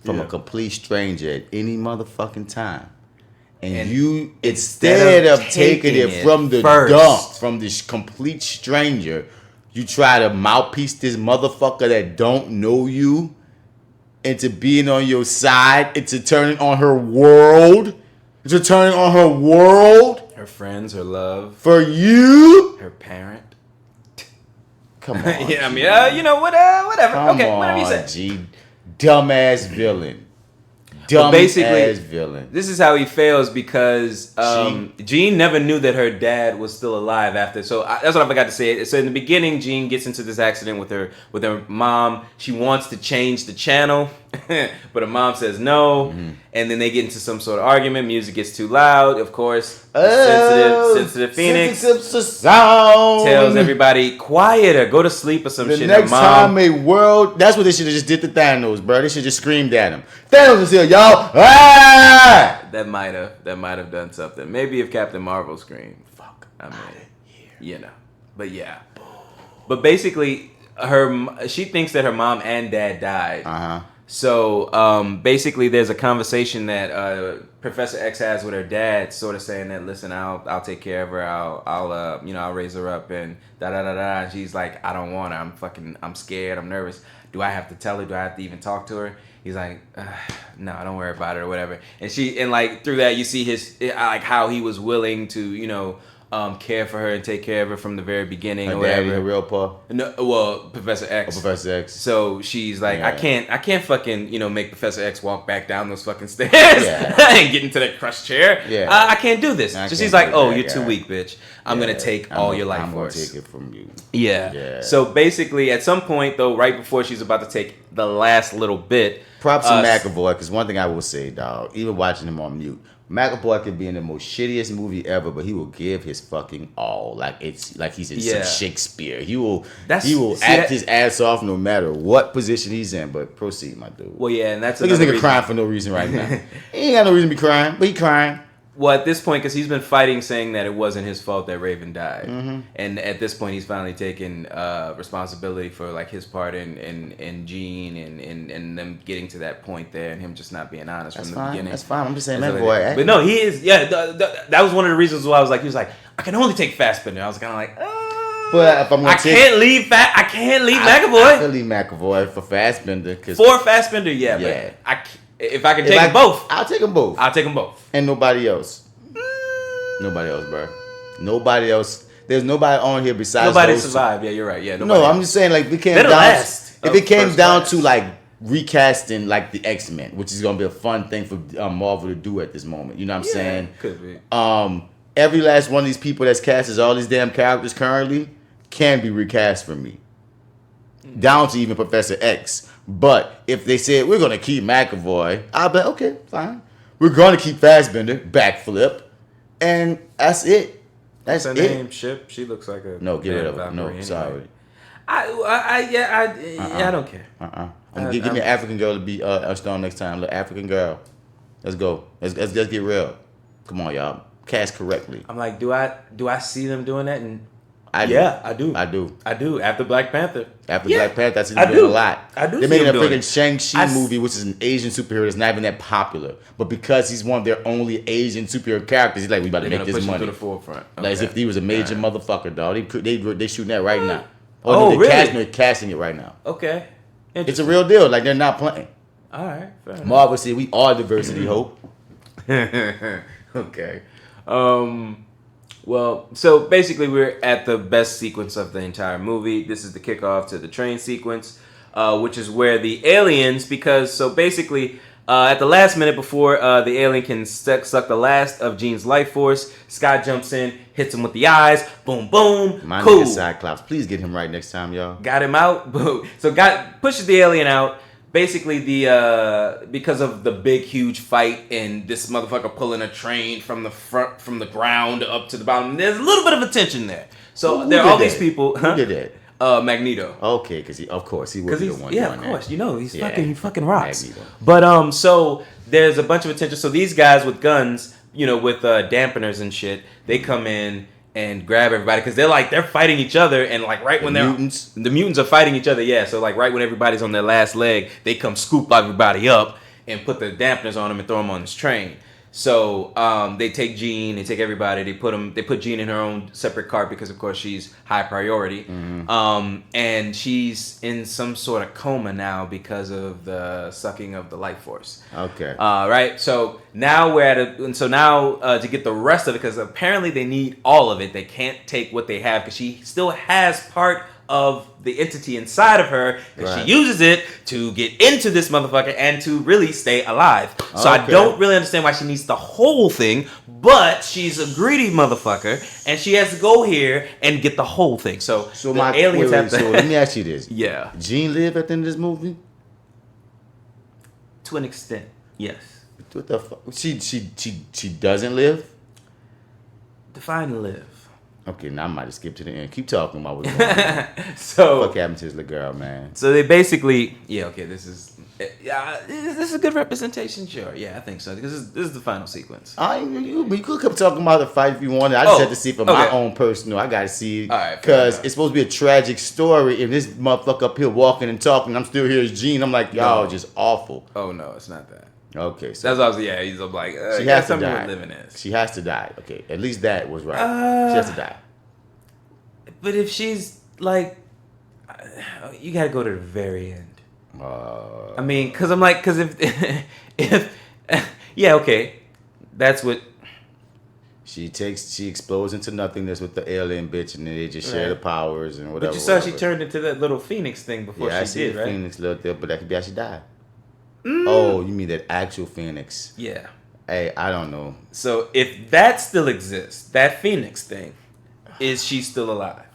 from a complete stranger at any motherfucking time. And you, instead of taking it from the dump, from this complete stranger, you try to mouthpiece this motherfucker that don't know you into being on your side, into turning on her world, into turning on her world. Her friends, her love. For you. Her parent. Come on. Yeah, I mean, whatever. Come okay, on, whatever you say. G. Dumbass villain. Basically, villain. This is how he fails because Jean never knew that her dad was still alive after. So that's what I forgot to say. So in the beginning, Jean gets into this accident with her mom. She wants to change the channel, but her mom says no. Mm-hmm. And then they get into some sort of argument. Music gets too loud, of course. Sensitive Phoenix tells everybody quieter, go to sleep or some shit. The next time that's what they should have just did to Thanos, bro. They should just screamed at him. Thanos is here, y'all. Ah! That might have done something. Maybe if Captain Marvel screamed. Fuck. I mean, But yeah. But basically, she thinks that her mom and dad died. Uh-huh. So basically, there's a conversation that Professor X has with her dad, sort of saying that, listen, I'll take care of her. I'll raise her up and da da da da. And she's like, I don't want her. I'm scared. I'm nervous. Do I have to tell her? Do I have to even talk to her? He's like, no, don't worry about it or whatever. And through that, you see how he was willing to, care for her and take care of her from the very beginning or whatever. Her real pa? No, well, Professor X. Oh, Professor X. So she's like, yeah. I can't fucking, make Professor X walk back down those fucking stairs and get into that crushed chair. Yeah. I can't do this. So she's like, you're too weak, bitch. I'm going to take all your life force. I'm going to take it from you. Yeah. So basically, at some point, though, right before she's about to take the last little bit. Props to McAvoy, because one thing I will say, dog, even watching him on mute, McAvoy could be in the most shittiest movie ever, but he will give his fucking all. Like he's in some Shakespeare. He will act his ass off no matter what position he's in. But proceed, my dude. Well, yeah, and that's look at this nigga crying for no reason right now. He ain't got no reason to be crying, but he crying. Well, at this point, because he's been fighting, saying that it wasn't his fault that Raven died, and at this point, he's finally taken responsibility for like his part in Jean and them getting to that point there, and him just not being honest from the beginning. That's fine. I'm just saying that boy. But no, he is. Yeah, that was one of the reasons why he was like, I can only take Fassbender. I was kind of like, but if I'm gonna can't leave McAvoy. I can leave McAvoy for Fassbender for Fassbender, yeah. But if I can take them both, I'll take them both. I'll take them both. And nobody else. Nobody else, bro. Nobody else. There's nobody on here besides nobody survived. Yeah, you're right. Yeah, no, I'm just saying, like, if it came down to like recasting like the X-Men, which is gonna be a fun thing for Marvel to do at this moment. You know what I'm saying? Could be. Every last one of these people that's cast as all these damn characters currently can be recast for me. Down to even Professor X. But if they said we're gonna keep McAvoy, I'll be okay, fine. We're gonna keep Fassbender, backflip, and that's it. That's her it. Name Chip. She looks like a no. Get rid of her. No, anyway. Sorry. I don't care. Give me an African girl to be a star next time. Look, African girl. Let's go. Let's get real. Come on, y'all. Cast correctly. I'm like, do I see them doing that? And I do. Yeah, I do. I do. I do. After Black Panther. After Yeah, Black Panther, I see I them doing do. a lot. I do They're see making a them doing freaking it. Shang-Chi movie, which is an Asian superhero that's not even that popular. But because he's one of their only Asian superhero characters, he's like, we about to They're make gonna this push him money. to the forefront. Like as if he was a major motherfucker, dog. They shooting that right now. Oh, no, really? They're casting it right now. Okay. It's a real deal. Like they're not playing. All right. Fair enough. Marvel said we are diversity, hope. Okay. Well, so basically we're at the best sequence of the entire movie. This is the kickoff to the train sequence, which is where the aliens, at the last minute before the alien can suck the last of Jean's life force, Scott jumps in, hits him with the eyes, boom, boom, My cool. nigga Cyclops, please get him right next time, y'all. Got him out, boom. So pushes the alien out. Basically, because of the big, huge fight and this motherfucker pulling a train from the ground up to the bottom, there's a little bit of a tension there. So there are all these people. Who did that? Magneto. Okay, because he would be the one. Yeah, doing of course. that. You know, he fucking rocks. Magneto. But so there's a bunch of attention. So these guys with guns, with dampeners and shit, they come in and grab everybody because they're fighting each other, and like right when the mutants are fighting each other, yeah. So like right when everybody's on their last leg, they come scoop everybody up and put the dampeners on them and throw them on this train. So they take Jean, they take everybody, they put Jean in her own separate cart because of course she's high priority, and she's in some sort of coma now because of the sucking of the life force. Okay. Right. So now to get the rest of it, because apparently they need all of it. They can't take what they have because she still has part of the entity inside of her, and Right. she uses it to get into this motherfucker and to really stay alive. So I Okay. don't really understand why she needs the whole thing, but she's a greedy motherfucker, and she has to go here and get the whole thing. So the aliens have to. So let me ask you this. Yeah, Jean live at the end of this movie? to an extent, yes. What the fuck? She doesn't live? Define live. Okay, now I might have skipped to the end. Keep talking about what's going on. So Fuck happened to this little girl, man. So they basically, this is a good representation, sure. Yeah, I think so. Because this is the final sequence. You could keep talking about the fight if you wanted. I just had to see it for my okay. own personal. I got to see All right, fair because enough. it's supposed to be a tragic story. And this motherfucker up here walking and talking, I'm still here as Jean. I'm like, y'all just awful. Oh no, it's not that. Okay, so That's what I was. Yeah, he's like, she has to tell me what die. living is. She has to die. Okay, at least that was right. She has to die. But if she's like, you gotta go to the very end. I mean, because if yeah, okay, that's what. She explodes into nothingness with the alien bitch, and then they just share the powers and whatever. But you saw whatever. she turned into that little phoenix thing before I she see did, the right? Phoenix little there, but that could be how she died. Oh, you mean that actual Phoenix? Yeah. Hey, I don't know. So if that still exists, that phoenix thing, is she still alive?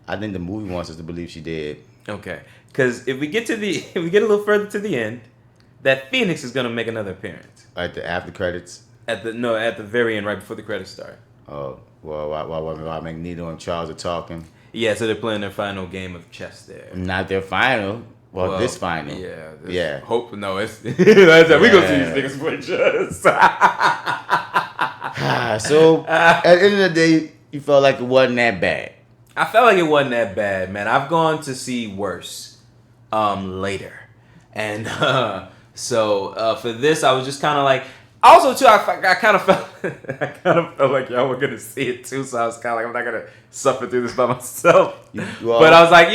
I think the movie wants us to believe she did. Okay, because if we get a little further to the end, that phoenix is gonna make another appearance At the after credits. at the very end, right before the credits start. Oh, well, while Magneto and Charles are talking. Yeah, so they're playing their final game of chess there. Not their final. Well, this final. Yeah. Yeah. Hope no, it's that's how we gonna see these niggas play chess. So at the end of the day, you felt like it wasn't that bad. I felt like it wasn't that bad, man. I've gone to see worse later. And so for this I was just kind of like, also too I kind of felt like y'all were gonna see it too, so I was kind of like, I'm not gonna suffer through this by myself. But I was like,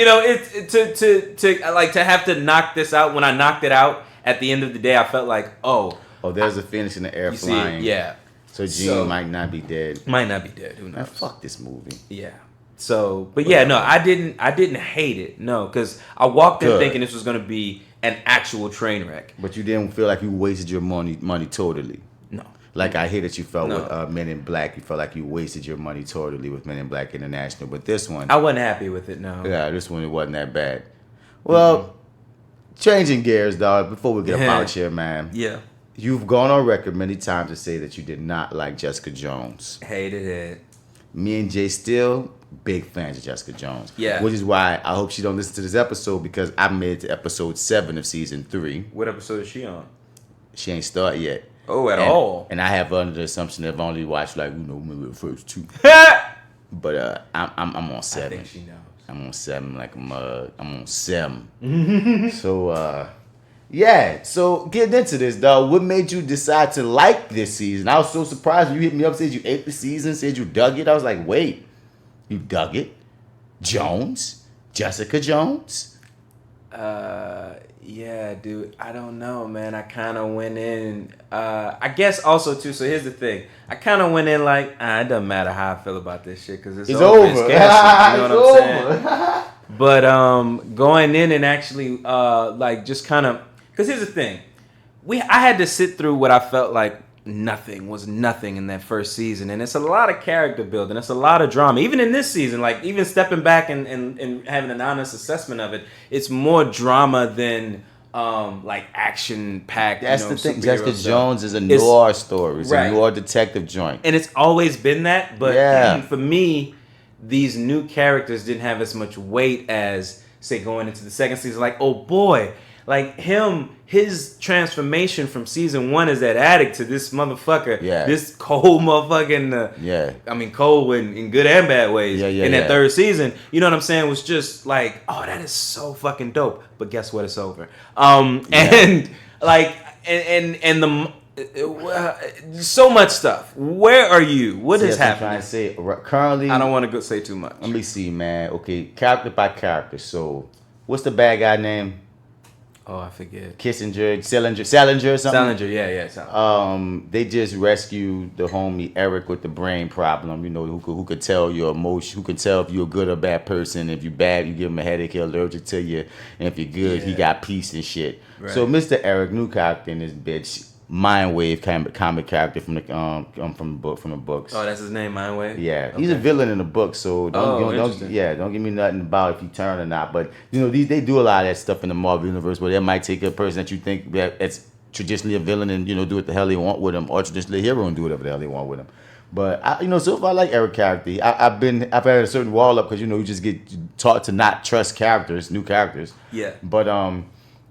to have to knock this out. When I knocked it out at the end of the day, I felt like, there's a Phoenix in the air you flying. see, yeah. So Jean might not be dead. Might not be dead. Who knows? Man, fuck this movie. Yeah. So, but yeah, no, I didn't hate it. No, because I walked in thinking this was gonna be an actual train wreck. But you didn't feel like you wasted your money totally. No. Like I hear that you felt No. with Men in Black. You felt like you wasted your money totally with Men in Black International. But this one, I wasn't happy with it. No. yeah, this one it wasn't that bad. Well, changing gears, dog. Before we get up out here, man. Yeah. You've gone on record many times to say that you did not like Jessica Jones. Hated it. Me and J.Steel, big fans of Jessica Jones. Yeah. Which is why I hope she don't listen to this episode because I made it to episode 7 of season 3. What episode is she on? She ain't started yet. Oh, at all. And I have under the assumption they've only watched maybe the first 2. But I'm on 7. I think she knows. I'm on 7 like a mug. I'm on 7. So yeah. So getting into this, dog. What made you decide to like this season? I was so surprised when you hit me up, said you ate the season, said you dug it. I was like, wait, you dug it? Jones, Jessica Jones. Yeah, dude. I don't know, man. I kind of went in. I guess also too. So here's the thing. I kind of went in like, it doesn't matter how I feel about this shit because it's over. It's canceled, you know what I'm saying? But going in and actually like just kind of, because here's the thing. I had to sit through what I felt like was nothing in that first season, and it's a lot of character building. It's a lot of drama. Even in this season, like even stepping back and having an honest assessment of it, it's more drama than like action packed. That's the thing. Jessica Jones is a noir story. It's a noir detective joint, and it's always been that. But for me, these new characters didn't have as much weight as say going into the second season. Like, oh boy. Like his transformation from season 1 as that addict to this motherfucker, this cold motherfucking, I mean cold in good and bad ways. In that third season, you know what I'm saying, was just like, oh, that is so fucking dope. But guess what? It's over. And like, and the so much stuff. Where are you? What is happening? I'm trying to say currently. I don't want to say too much. Let me see, man. Okay, character by character. So, what's the bad guy name? Oh, I forget. Salinger or something? Salinger, yeah. They just rescued the homie Eric with the brain problem, you know, who could tell your emotion, who could tell if you're a good or bad person. If you're bad, you give him a headache, he'll allergic to you. And if you're good, he got peace and shit. Right. So Mr. Eric, new character in this bitch, Mindwave comic character from the books. Oh, that's his name, Mindwave? Yeah. Okay. He's a villain in the book, so don't give me nothing about if you turn or not. But you know, they do a lot of that stuff in the Marvel universe where they might take a person that you think that's traditionally a villain and, you know, do what the hell they want with him, or traditionally a hero and do whatever the hell they want with him. But so far I like Eric character. I've had a certain wall up because, you know, you just get taught to not trust characters, new characters. Yeah. But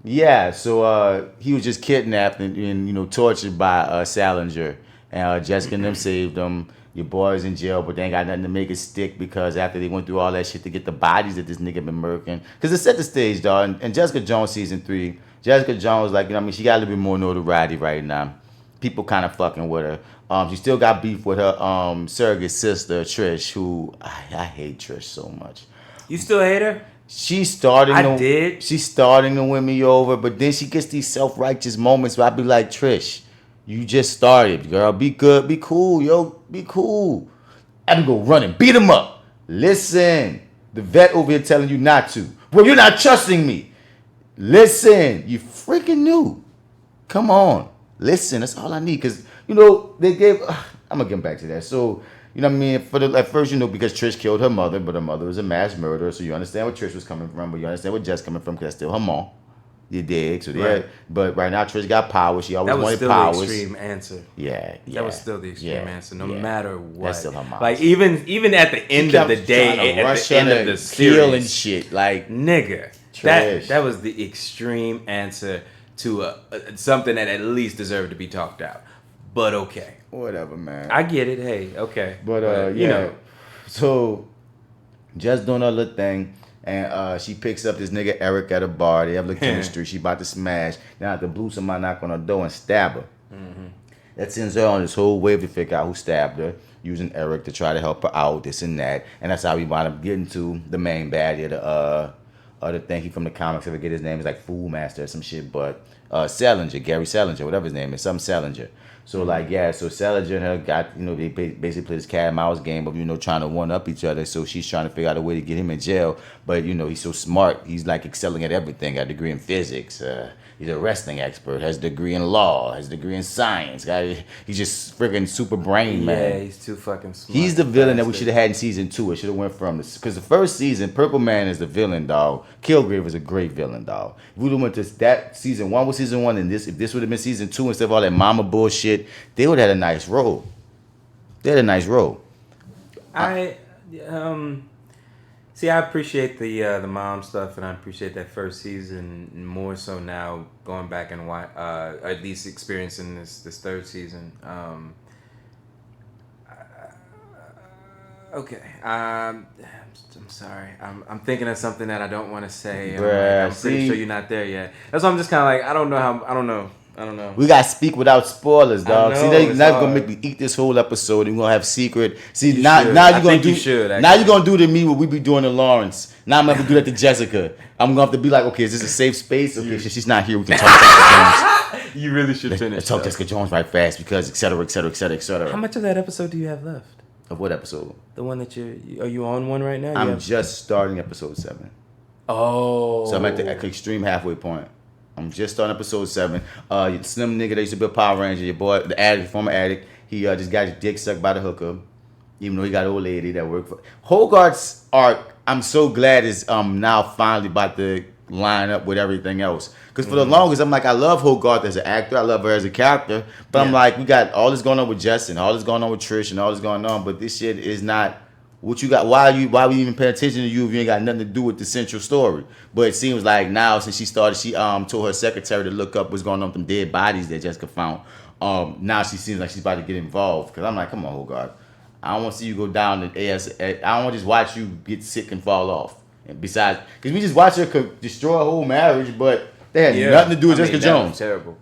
yeah, so he was just kidnapped and you know, tortured by Salinger, and Jessica and them saved him. Your boy's in jail, but they ain't got nothing to make it stick because after they went through all that shit to get the bodies that this nigga been murking. Because it set the stage, dog. And Jessica Jones season 3, Jessica Jones, like, you know, I mean, she got a little bit more notoriety right now. People kind of fucking with her. She still got beef with her surrogate sister Trish, who I hate Trish so much. You still hate her? She's starting to win me over, but then she gets these self-righteous moments where I be like, Trish, you just started, girl. Be good, be cool, yo, be cool. I go run and beat him up. Listen, the vet over here telling you not to. Well, you're not trusting me. Listen, you freaking knew. Come on, listen. That's all I need, cause you know they gave. I'm gonna get back to that. So. You know what I mean? At first, you know, because Trish killed her mother, but her mother was a mass murderer, so you understand where Trish was coming from, but you understand where Jess coming from, because that's still her mom. You dig? So right. But right now, Trish got power. She always wanted powers. That was still the extreme answer. Yeah. That was still the extreme answer, no matter what. That's still her mom. Like, even at the end of the day, at the end of the series. And shit. Like, nigga. That was the extreme answer to something that at least deserved to be talked out. But okay. Whatever, man. I get it. Hey, okay. But you know. So, just doing her little thing. And she picks up this nigga Eric at a bar. They have the chemistry. She about to smash. Now the blue somebody knock on her door and stab her. Mm-hmm. That sends her on this whole wave to figure out who stabbed her, using Eric to try to help her out, this and that. And that's how we wind up getting to the main baddie, the other thing. He from the comics, I forget his name, is like Fool Master or some shit. But Salinger, Gary Salinger, whatever his name is, some Salinger. So so Salinger and her got, you know, they basically play this cat and mouse game of, you know, trying to one up each other. So she's trying to figure out a way to get him in jail. But, you know, he's so smart. He's like excelling at everything. Got a degree in physics. He's a wrestling expert. Has a degree in law. Has a degree in science. He's just freaking super brain, man. Yeah, he's too fucking smart. He's the villain that we should have had in season 2. It should have went from this. Because the first season, Purple Man is the villain, dog. Kilgrave is a great villain, dog. If we would have went to that season 1 was season 1, and if this would have been season 2 instead of all that mama bullshit, they would have had a nice role. They had a nice role. See, I appreciate the mom stuff, and I appreciate that first season more so now, going back and at least experiencing this third season. Okay. I'm sorry. I'm thinking of something that I don't want to say. Bruh, I'm pretty sure you're not there yet. That's why I'm just kind of like, I don't know. We gotta speak without spoilers, dog. know, See, they're it's not hard. gonna make me eat this whole episode. And we're gonna have secret. See, You now should. you're I gonna think do. you should, Now actually. you're gonna do to me what we be doing to Lawrence. Now I'm gonna have to do that to Jessica. I'm gonna have to be like, okay, is this a safe space? Okay, she's not here. We can talk Jessica Jones. You really should finish. Let's talk though. Jessica Jones right fast because et cetera, et cetera, et cetera, et cetera. How much of that episode do you have left? Of what episode? The one that are you on one right now? I'm just starting episode 7. Oh. So I'm at the extreme halfway point. I'm just starting episode 7. Slim nigga that used to be a Power Ranger, your boy, the addict, former addict, he just got his dick sucked by the hooker. Even though he got an old lady that worked for Hogarth's arc, I'm so glad is now finally about to line up with everything else. Because for the longest, I'm like, I love Hogarth as an actor, I love her as a character, but I'm like, we got all this going on with Justin, all this going on with Trish, and all this going on, but this shit is not what you got. Why we even pay attention to you if you ain't got nothing to do with the central story? But it seems like now since she started, she told her secretary to look up what's going on with them dead bodies that Jessica found. Now she seems like she's about to get involved. Because I'm like, come on, Hogarth. I don't want to see you go down to AS. I don't want to just watch you get sick and fall off. And besides, because we just watched her destroy a whole marriage, but they had nothing to do with Jessica Jones. Terrible.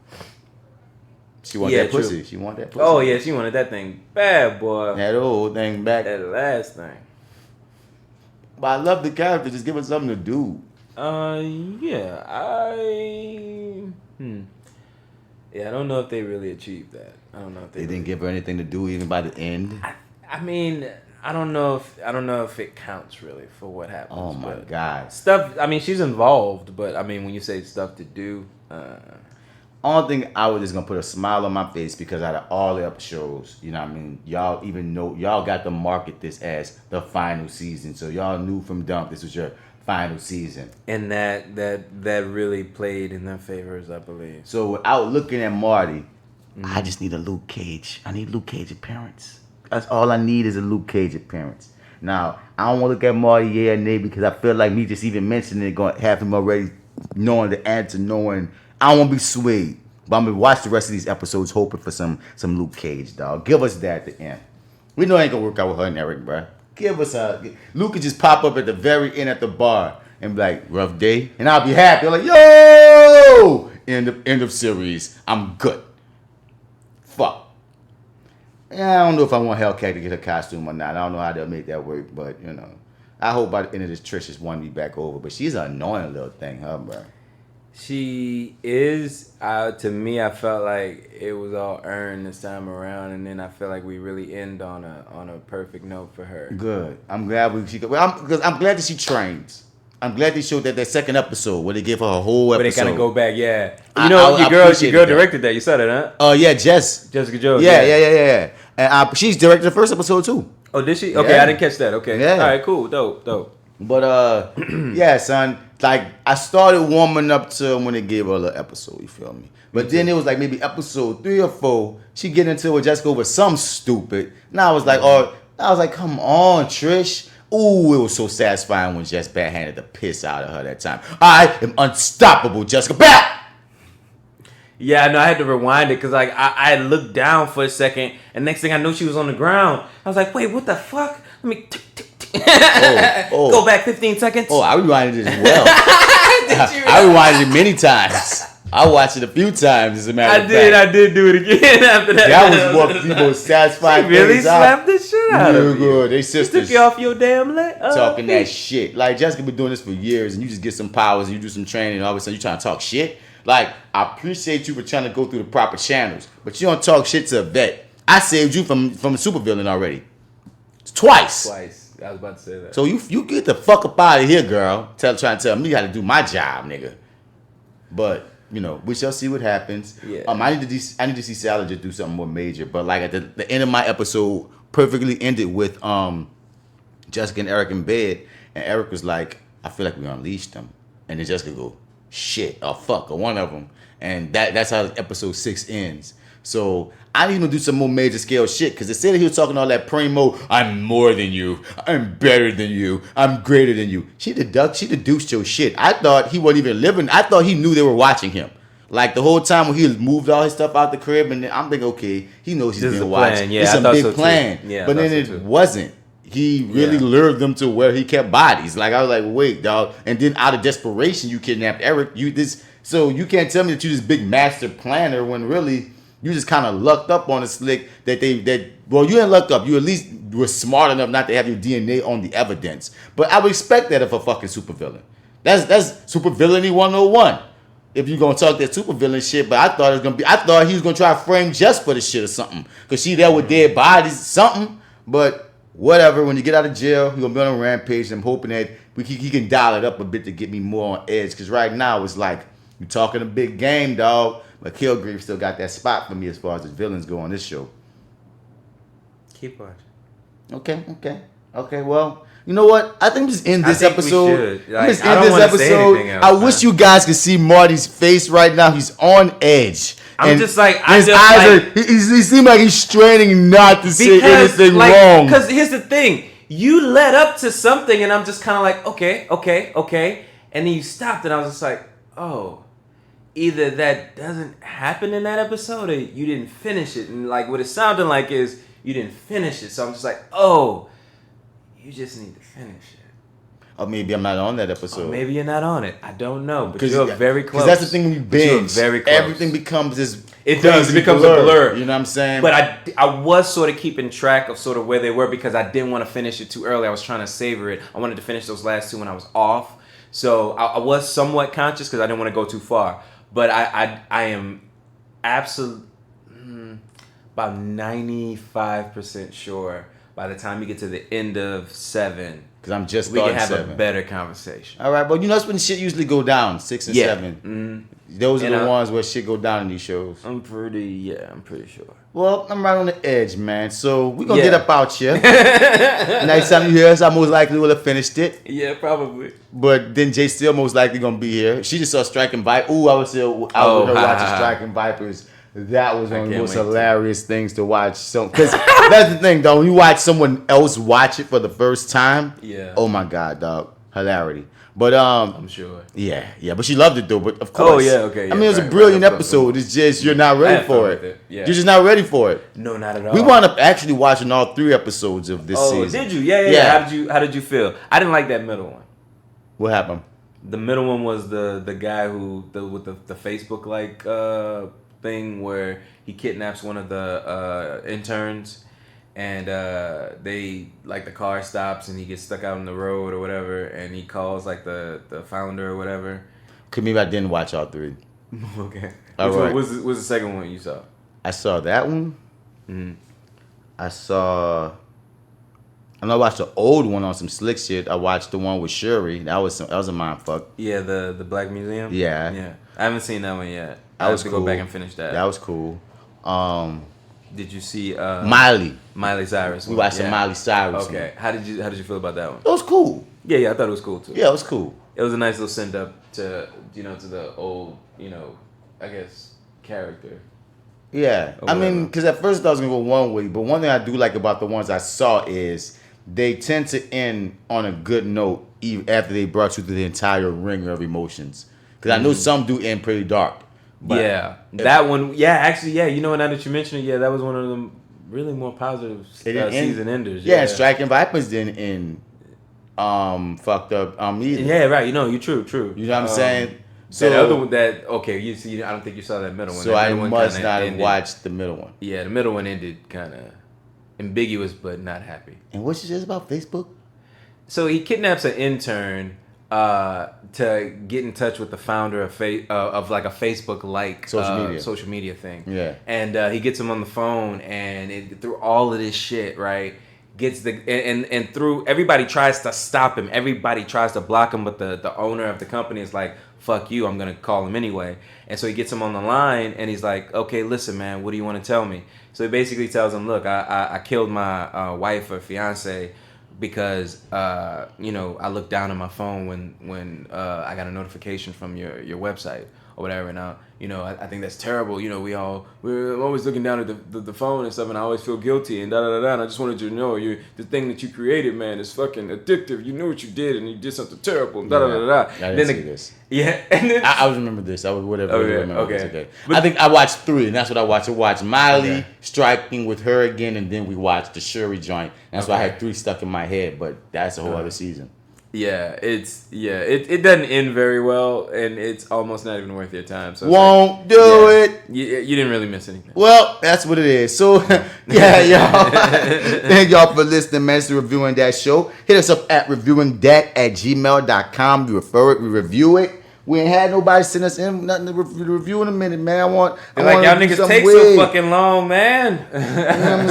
She wanted that true. pussy. She wanted that pussy. Oh yeah, she wanted that thing bad, boy. Had the whole thing back. That last thing. But I love the character. Just give her something to do. Yeah, I don't know if they really achieved that. I don't know if They didn't give her anything to do even by the end. I mean, I don't know if it counts really for what happens. Oh my but God. stuff. I mean, she's involved, but I mean, when you say stuff to do, Only thing I was just gonna put a smile on my face because out of all the episodes, you know what I mean, y'all even know y'all got to market this as the final season. So y'all knew from dump this was your final season. and that really played in their favors, I believe. So without looking at Marty, I just need a Luke Cage. I need Luke Cage appearance. That's all I need is a Luke Cage appearance. Now, I don't want to look at Marty, yeah, and nay, because I feel like me just even mentioning it going to have him already knowing the answer, knowing I don't want to be swayed. But I'm going to watch the rest of these episodes hoping for some Luke Cage, dog. Give us that at the end. We know it ain't going to work out with her and Eric, bruh. Give us Luke could just pop up at the very end at the bar and be like, rough day. And I'll be happy. I'm like, yo! End of series. I'm good. Fuck. Yeah, I don't know if I want Hellcat to get her costume or not. I don't know how they'll make that work, but, you know. I hope by the end of this, Trish has won me back over. But she's an annoying little thing, huh, bro? She is. To me, I felt like it was all earned this time around, and then I feel like we really end on a perfect note for her. Good. I'm glad I'm glad that she trains. I'm glad they showed that second episode where they gave her a whole episode. But they kind of go back, yeah. I You know, your girl appreciated that. directed that. You said it, huh? Oh yeah, Jessica Jones. Yeah. And she's directed the first episode too. Oh, did she? Okay, Yeah. I didn't catch that. Okay. Yeah. All right, cool. Dope. But yeah, son. Like I started warming up to when they gave her the episode. You feel me? But then it was like maybe episode 3 or 4. She get into it with Jessica over some stupid. And I was like, come on, Trish. Ooh, it was so satisfying when Jess backhanded the piss out of her that time. I am unstoppable, Jessica. Back. Yeah, I know. I had to rewind it because like I looked down for a second, and next thing I knew, she was on the ground. I was like, wait, what the fuck? Let me go back 15 seconds. Oh, I rewinded it as well. I rewinded it many times. I watched it a few times, as a matter of fact. I did do it again after that. That was one of the most satisfying She really things slapped the shit out of you. Good. They She sisters took you off your damn leg. talking that shit. Like, Jessica been doing this for years, and you just get some powers, and you do some training, and all of a sudden you trying to talk shit. Like, I appreciate you for trying to go through the proper channels, but you don't talk shit to a vet. I saved you from a supervillain already. Twice. I was about to say that. So you get the fuck up out of here, girl. Trying to tell me how to do my job, nigga. But you know, we shall see what happens. Yeah. I need to see Sally just do something more major. But like at the end of my episode, perfectly ended with Jessica and Eric in bed, and Eric was like, "I feel like we unleashed them," and then Jessica go, "Shit, or fuck," or one of them, and that's how episode 6 ends. So I need to do some more major scale shit because instead of he was talking all that primo, I'm more than you, I'm better than you, I'm greater than you. She deduced your shit. I thought he wasn't even living. I thought he knew they were watching him. Like the whole time when he moved all his stuff out the crib, and then I'm thinking, okay, he knows he's This is being a plan. watched. Yeah, it's I a thought big so too. plan. Yeah, I but thought then so it too. wasn't. he really lured them to where he kept bodies. Like, I was like, wait, dog. And then out of desperation, you kidnapped Eric. So you can't tell me that you this big master planner when really you just kind of lucked up on a slick well, you ain't lucked up. You at least were smart enough not to have your DNA on the evidence. But I would expect that of a fucking supervillain. That's supervillainy 101. If you're gonna talk that supervillain shit, but I thought he was gonna try to frame just for the shit or something. Cause she there with dead bodies, something. But whatever, when you get out of jail, you're gonna be on a rampage. I'm hoping that he can dial it up a bit to get me more on edge. Cause right now it's like you talking a big game, dog. But Kilgrave still got that spot for me as far as the villains go on this show. Keep watching. Okay. Well, you know what? I think just end this episode. Like, I don't want to say anything else. I wish you guys could see Marty's face right now. He's on edge. I'm just like, his eyes are. He seems like he's straining not to say anything wrong. Because here's the thing: you led up to something, and I'm just kind of like, okay, and then you stopped, and I was just like, oh. Either that doesn't happen in that episode or you didn't finish it. And like what it sounded like is you didn't finish it. So I'm just like, oh, you just need to finish it. Or maybe I'm not on that episode. Or maybe you're not on it. I don't know. But you're very close. Because that's the thing when you binge. Very close. Everything becomes this. It does. It becomes a blur. You know what I'm saying? But I was sort of keeping track of sort of where they were because I didn't want to finish it too early. I was trying to savor it. I wanted to finish those last two when I was off. So I was somewhat conscious because I didn't want to go too far. But I am absolutely about 95% sure by the time you get to the end of 7, because I'm just we can have 7. a better conversation. All right, but you know that's when shit usually go down, 6 and 7. Mm-hmm. Those are the ones where shit go down in these shows. I'm pretty sure. Well, I'm right on the edge, man. So we're going to get up out here. Next time you hear us, I most likely will have finished it. Yeah, probably. But then J.Steel most likely going to be here. She just saw Striking Vipers. Ooh, I was with her watching Striking Vipers. That was one of the most hilarious things to watch. So, because that's the thing, though. When you watch someone else watch it for the first time, oh my God, dog. Hilarity. But I'm sure. Yeah. But she loved it though. But of course. Oh yeah, okay. Yeah, I mean, it was a brilliant episode. It's just you're not ready for it. Yeah. You're just not ready for it. No, not at all. We wound up actually watching all 3 episodes of this season. Oh, did you? Yeah. How did you feel? I didn't like that middle one. What happened? The middle one was the guy with the Facebook like thing where he kidnaps one of the interns. And they like the car stops and he gets stuck out on the road or whatever, and he calls like the founder or whatever. Cause maybe I didn't watch all 3. Okay. All Which right. one was the second one you saw? I saw that one. Mm-hmm. I watched the old one on some slick shit. I watched the one with Shuri. That was a mind fuck. Yeah, the Black Museum. Yeah. I haven't seen that one yet. I have to go back and finish that. That was cool. Did you see Miley Cyrus? We watched some Miley Cyrus. Okay. How did you feel about that one? It was cool. Yeah, I thought it was cool too. Yeah, it was cool. It was a nice little send up to to the old, I guess, character. Yeah. I mean, because at first I thought I was going to go one way, but one thing I do like about the ones I saw is they tend to end on a good note even after they brought you through the entire ringer of emotions. Because I know some do end pretty dark. But that one. Yeah, actually, you know what? Now that you mention it, that was one of them really more positive season enders. Yeah, and Striking Vipers didn't end fucked up either. Yeah, right. You're true. You know what I'm saying? So that other one, you see, I don't think you saw that middle one. So I must not have watched the middle one. Yeah, the middle one ended kind of ambiguous, but not happy. And what's this about Facebook? So he kidnaps an intern to get in touch with the founder of like a Facebook like social media thing. Yeah. And he gets him on the phone, and through all of this shit, right? Gets and through everybody tries to stop him. Everybody tries to block him, but the owner of the company is like, "Fuck you! I'm gonna call him anyway." And so he gets him on the line, and he's like, "Okay, listen, man, what do you want to tell me?" So he basically tells him, "Look, I killed my wife or fiance because I looked down at my phone when I got a notification from your website or whatever. Now, you know, I think that's terrible. You know, we're always looking down at the phone and stuff, and I always feel guilty and da da da da. And I just wanted you to know, the thing that you created, man, is fucking addictive. You knew what you did, and you did something terrible. And da da da da. I didn't see this. Yeah, and then I always remember this. I would whatever. Okay. I think I watched 3, and that's what I watched. I watched Miley striking with her again, and then we watched the Shuri joint. That's why I had 3 stuck in my head, but that's a whole other season. Yeah, it doesn't end very well, and it's almost not even worth your time. So Won't do it. You didn't really miss anything. Well, that's what it is. So, yeah, y'all. Thank y'all for listening, man. It's the Reviewing That Show. Hit us up at reviewingdat@gmail.com. We refer it, we review it. We ain't had nobody send us in nothing to review in a minute, man. I want y'all niggas take so fucking long, man. You know what I'm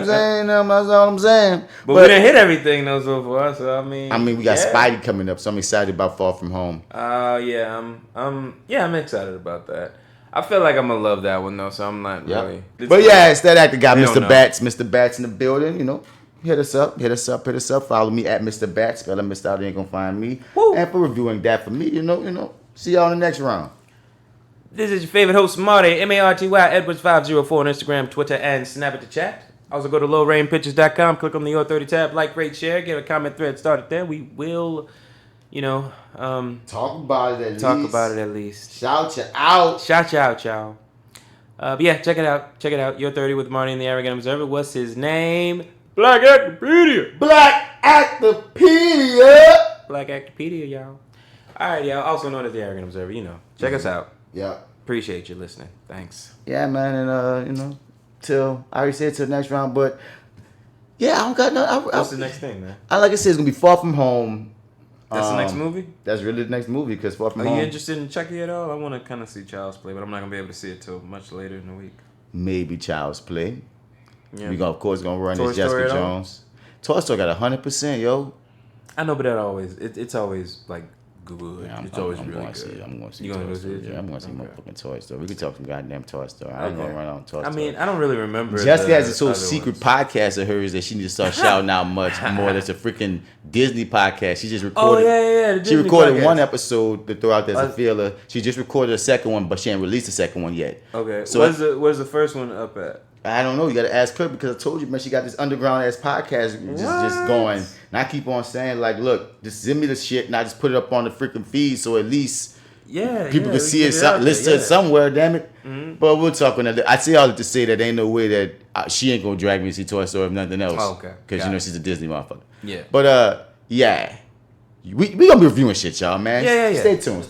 saying? That's all I'm saying. But we didn't hit everything though so far. So I mean, we got Spidey coming up, so I'm excited about Far From Home. I'm excited about that. I feel like I'm gonna love that one though, so I'm not really. But yeah, it's that actor guy, Mr. Bats. Mr. Bats in the building, you know. Hit us up. Follow me at Mr. Bats. Spell Mr. Out, you ain't gonna find me. Woo. And for reviewing that for me, you know. See y'all in the next round. This is your favorite host, Marty, MartyEdwards 504 on Instagram, Twitter, and Snap it to chat. Also go to lowrainpictures.com, click on the Your30 tab, like, rate, share, get a comment thread started there. We will, talk about it at least. Shout you out, y'all. But yeah, check it out. Your30 with Marty and the Arrogant Observer. What's his name? Black Actopedia, y'all. All right, y'all. Also known as the Arrogant Observer. Check us out. Yeah. Appreciate you listening. Thanks. Yeah, man, and I already said till the next round, but yeah, I don't got no. What's the next thing, man? Like I said, it's gonna be Far From Home. That's the next movie? That's really the next movie because Far From Home. Are you interested in Chucky at all? I want to kind of see Child's Play, but I'm not gonna be able to see it till much later in the week. Maybe Child's Play. Yeah. We gonna run Toy this Jessica Story Jones. Toy Story got 100%, yo. I know, but it's always like good. Yeah, it's always really good. I'm gonna see. You gonna Toy go Story. see it? Yeah, I'm gonna see motherfucking Toy Story. We can talk some goddamn Toy Story. I ain't gonna run on Toy Story. I mean, I don't really remember. Jessica has this whole secret podcast of hers that she needs to start shouting out much more. That's a freaking Disney podcast. She just recorded. Oh yeah. She recorded podcast. 1 episode to throw out there as a feeler. She just recorded a second one, but she ain't released the second one yet. Okay. So where's the first one up at? I don't know. You got to ask her because I told you, man, she got this underground ass podcast just going. And I keep on saying, like, look, just send me the shit and I just put it up on the freaking feed so at least people can see it, listen to it somewhere, damn it. Mm-hmm. But we'll talk on that. I say all that to say that ain't no way that she ain't going to drag me to see Toy Story or nothing else. Oh, okay. Because, she's a Disney motherfucker. Yeah. But, yeah. We gonna be reviewing shit, y'all, man. Yeah. Stay tuned.